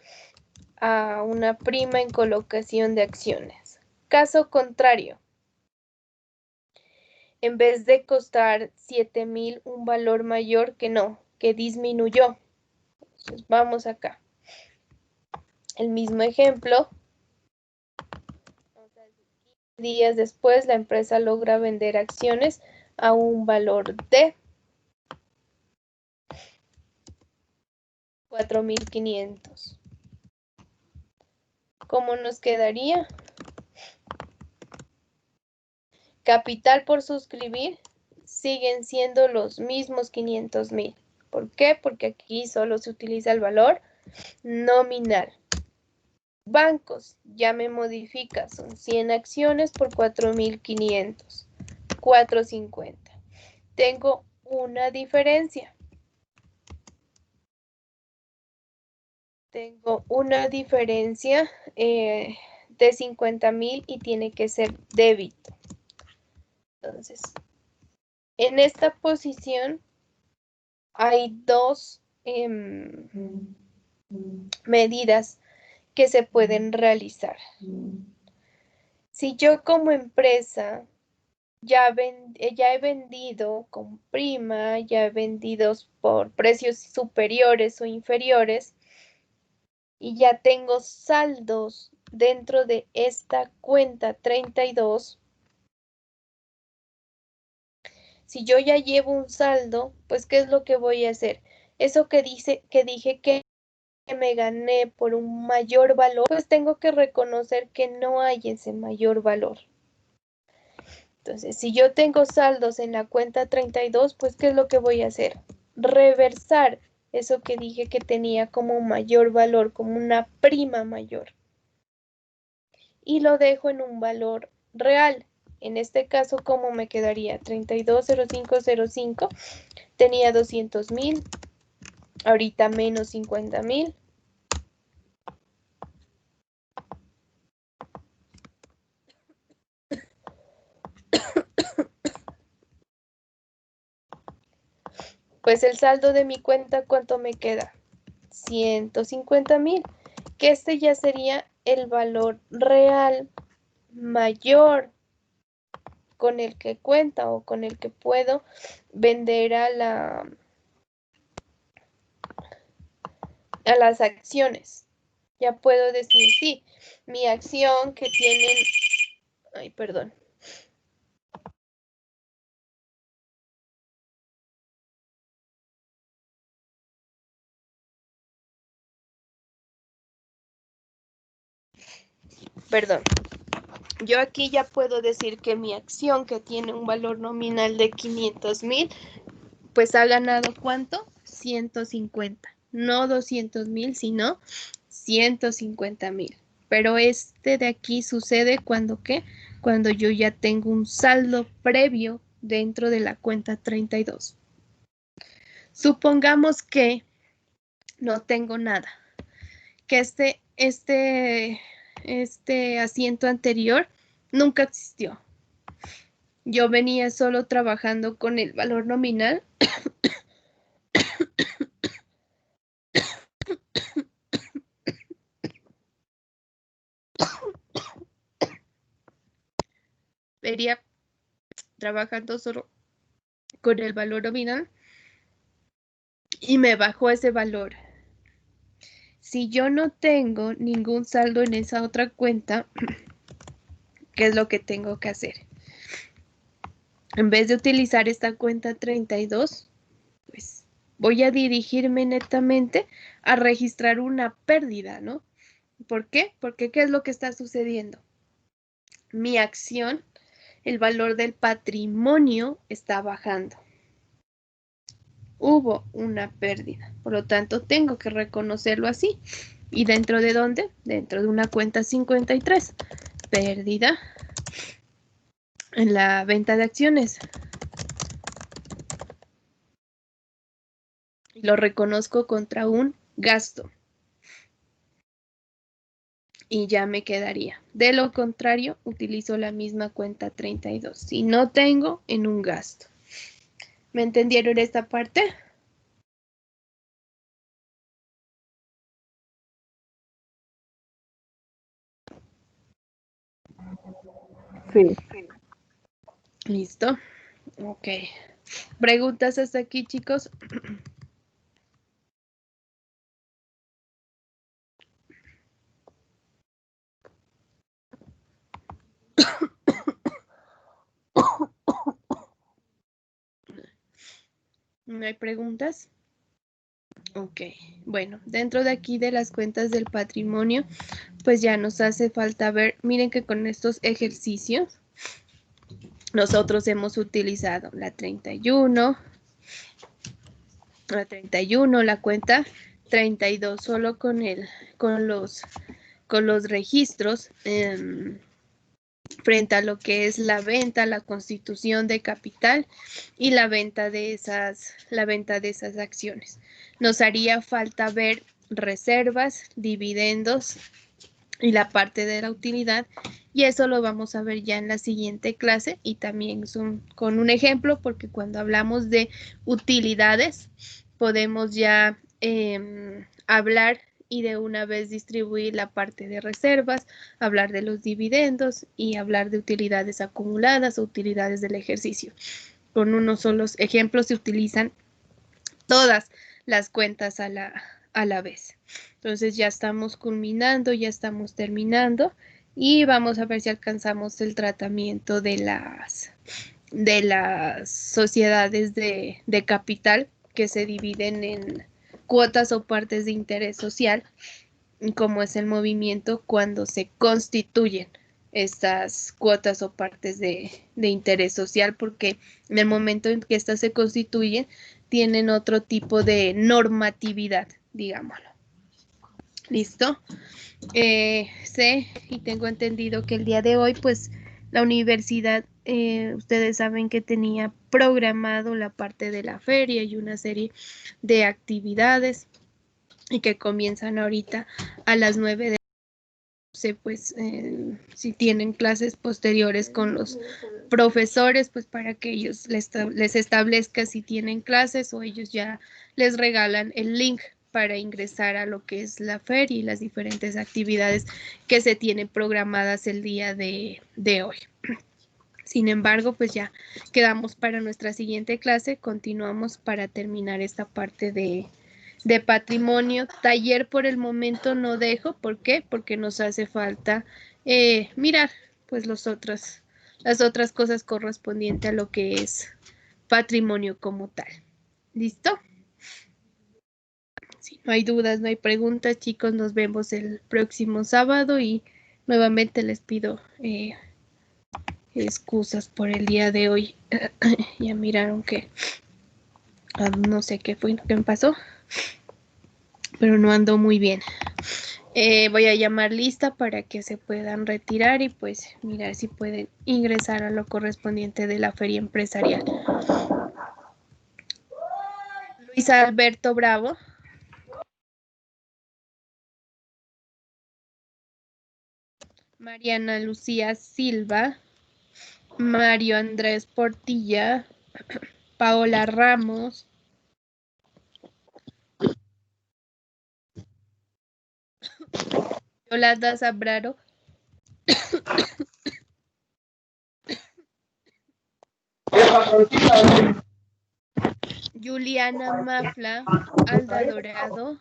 a una prima en colocación de acciones. Caso contrario, en vez de costar 7,000, un valor mayor que disminuyó. Entonces vamos acá. El mismo ejemplo. 15 días después, la empresa logra vender acciones a un valor de 4,500. ¿Cómo nos quedaría? Capital por suscribir siguen siendo los mismos 500,000. ¿Por qué? Porque aquí solo se utiliza el valor nominal. Bancos, ya me modifica, son 100 acciones por 4,500, 450. Tengo una diferencia. Tengo una diferencia de 50,000 y tiene que ser débito. Entonces, en esta posición hay dos medidas que se pueden realizar. Si yo como empresa ya he vendido con prima, ya he vendido por precios superiores o inferiores y ya tengo saldos dentro de esta cuenta 32, si yo ya llevo un saldo, pues ¿qué es lo que voy a hacer? Eso que dije que me gané por un mayor valor, pues tengo que reconocer que no hay ese mayor valor. Entonces, si yo tengo saldos en la cuenta 32, pues ¿qué es lo que voy a hacer? Reversar eso que dije que tenía como mayor valor, como una prima mayor. Y lo dejo en un valor real. En este caso, ¿cómo me quedaría? 320505 tenía 200,000, ahorita menos 50,000. Pues el saldo de mi cuenta, ¿cuánto me queda? 150,000, que este ya sería el valor real mayor con el que cuenta o con el que puedo vender a las acciones. Ya puedo decir, sí, mi acción que tienen, ay, perdón. Perdón. Yo aquí ya puedo decir que mi acción que tiene un valor nominal de 500,000, pues ha ganado ¿cuánto? 150. No 200,000, sino 150,000. Pero este de aquí sucede cuando ¿qué? Cuando yo ya tengo un saldo previo dentro de la cuenta 32. Supongamos que no tengo nada, que este asiento anterior nunca existió. Yo venía solo trabajando con el valor nominal. Venía trabajando solo con el valor nominal y me bajó ese valor. Si yo no tengo ningún saldo en esa otra cuenta, ¿qué es lo que tengo que hacer? En vez de utilizar esta cuenta 32, pues voy a dirigirme netamente a registrar una pérdida, ¿no? ¿Por qué? Porque ¿qué es lo que está sucediendo? Mi acción, el valor del patrimonio está bajando. Hubo una pérdida, por lo tanto tengo que reconocerlo así. ¿Y dentro de dónde? Dentro de una cuenta 53. Pérdida en la venta de acciones. Y lo reconozco contra un gasto. Y ya me quedaría. De lo contrario, utilizo la misma cuenta 32. Si no tengo, en un gasto. ¿Me entendieron esta parte? Sí. Listo. Ok. ¿Preguntas hasta aquí, chicos? ¿No hay preguntas? Ok, bueno, dentro de aquí de las cuentas del patrimonio, pues ya nos hace falta ver, miren que con estos ejercicios nosotros hemos utilizado la 31, la cuenta 32, solo con los registros frente a lo que es la venta, la constitución de capital y la venta de esas acciones. Nos haría falta ver reservas, dividendos y la parte de la utilidad Y eso lo vamos a ver ya en la siguiente clase y también con un ejemplo, porque cuando hablamos de utilidades podemos ya hablar y de una vez distribuir la parte de reservas, hablar de los dividendos y hablar de utilidades acumuladas o utilidades del ejercicio. Con unos solos ejemplos se utilizan todas las cuentas a la vez. Entonces ya estamos culminando, ya estamos terminando y vamos a ver si alcanzamos el tratamiento de las sociedades de capital que se dividen en cuotas o partes de interés social, como es el movimiento cuando se constituyen estas cuotas o partes de interés social, porque en el momento en que estas se constituyen, tienen otro tipo de normatividad, digámoslo. ¿Listo? Sé y tengo entendido que el día de hoy, pues, la universidad, ustedes saben que tenía programado la parte de la feria y una serie de actividades y que comienzan ahorita a las 9 de pues si tienen clases posteriores con los profesores, pues para que ellos les establezca si tienen clases o ellos ya les regalan el link para ingresar a lo que es la feria y las diferentes actividades que se tienen programadas el día de hoy. Sin embargo, pues ya quedamos para nuestra siguiente clase, continuamos para terminar esta parte de patrimonio. Taller por el momento no dejo, ¿por qué? Porque nos hace falta mirar pues las otras cosas correspondientes a lo que es patrimonio como tal. ¿Listo? Si no hay dudas, no hay preguntas, chicos, nos vemos el próximo sábado y nuevamente les pido excusas por el día de hoy. Ya miraron que no sé qué fue lo que me pasó, pero no ando muy bien. Voy a llamar lista para que se puedan retirar y pues mirar si pueden ingresar a lo correspondiente de la feria empresarial. Luis Alberto Bravo. Mariana Lucía Silva. Mario Andrés Portilla. Paola Ramos. Yolanda Zambrano. Juliana Mafla. Alda Dorado.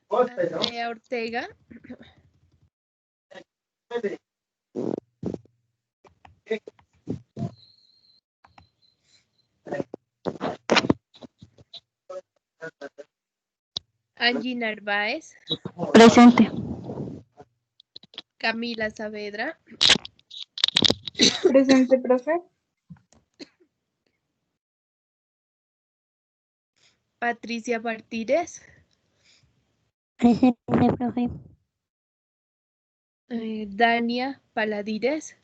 Andrea Ortega. Angie Narváez. Presente. Camila Saavedra. Presente, profe. Patricia Martínez. Presente, profe. Dania Paladines.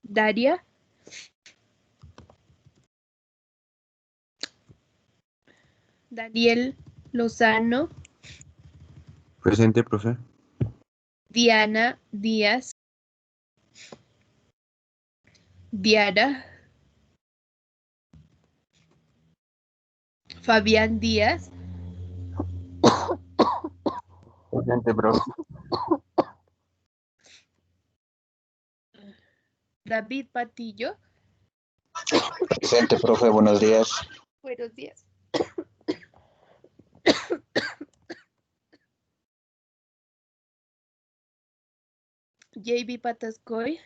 Daria. Daniel Lozano. Presente, profe. Diana Díaz. Diana. Fabián Díaz. Presente, profe. David Patillo. Presente, profe. Buenos días. Buenos días. JB Patascoy.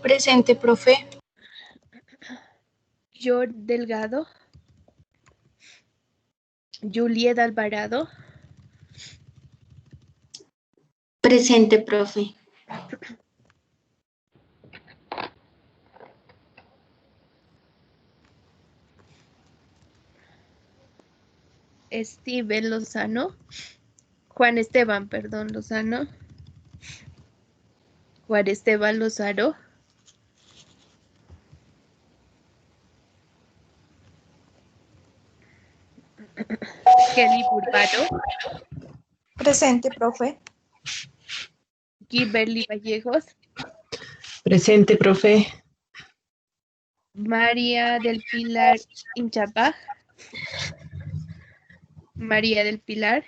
Presente, profe. George Delgado. Juliet Alvarado. Presente, profe. Steven Lozano. Juan Esteban, perdón, Lozano. Juan Esteban Lozano. Kelly Burbano, Presente, profe. Kimberly Vallejos, Presente, profe. María del Pilar Inchapaj, María del Pilar,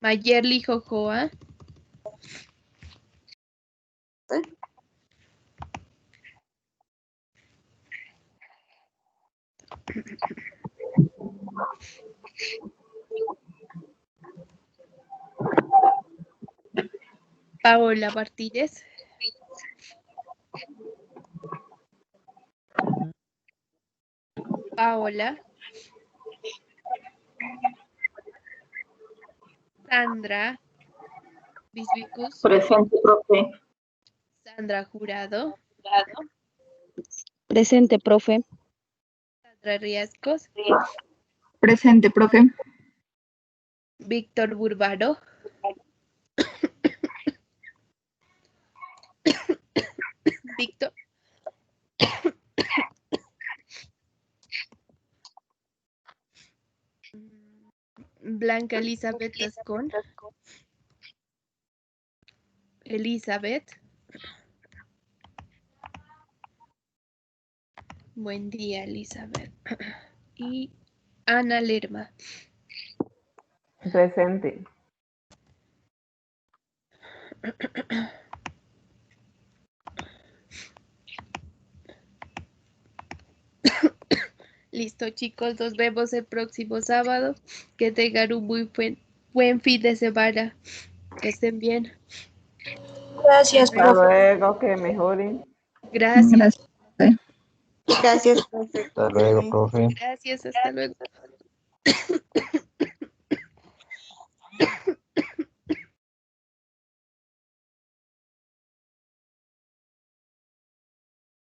Mayerly Jojoa, Paola Martínez, Paola, Sandra Bisbicus, Presente, profe. Sandra Jurado, Presente, profe. Sandra Riascos, Presente, profe. Víctor Burbano, Víctor, Blanca Elizabeth Tascón, Elizabeth, buen día Elizabeth, y Ana Lerma. Presente. Listo, chicos, nos vemos el próximo sábado. Que tengan un muy buen fin de semana. Que estén bien. Gracias, Hasta profe. luego, que mejoren. Gracias. Gracias, profe. Gracias, profe. Hasta luego, profe. Gracias, hasta luego.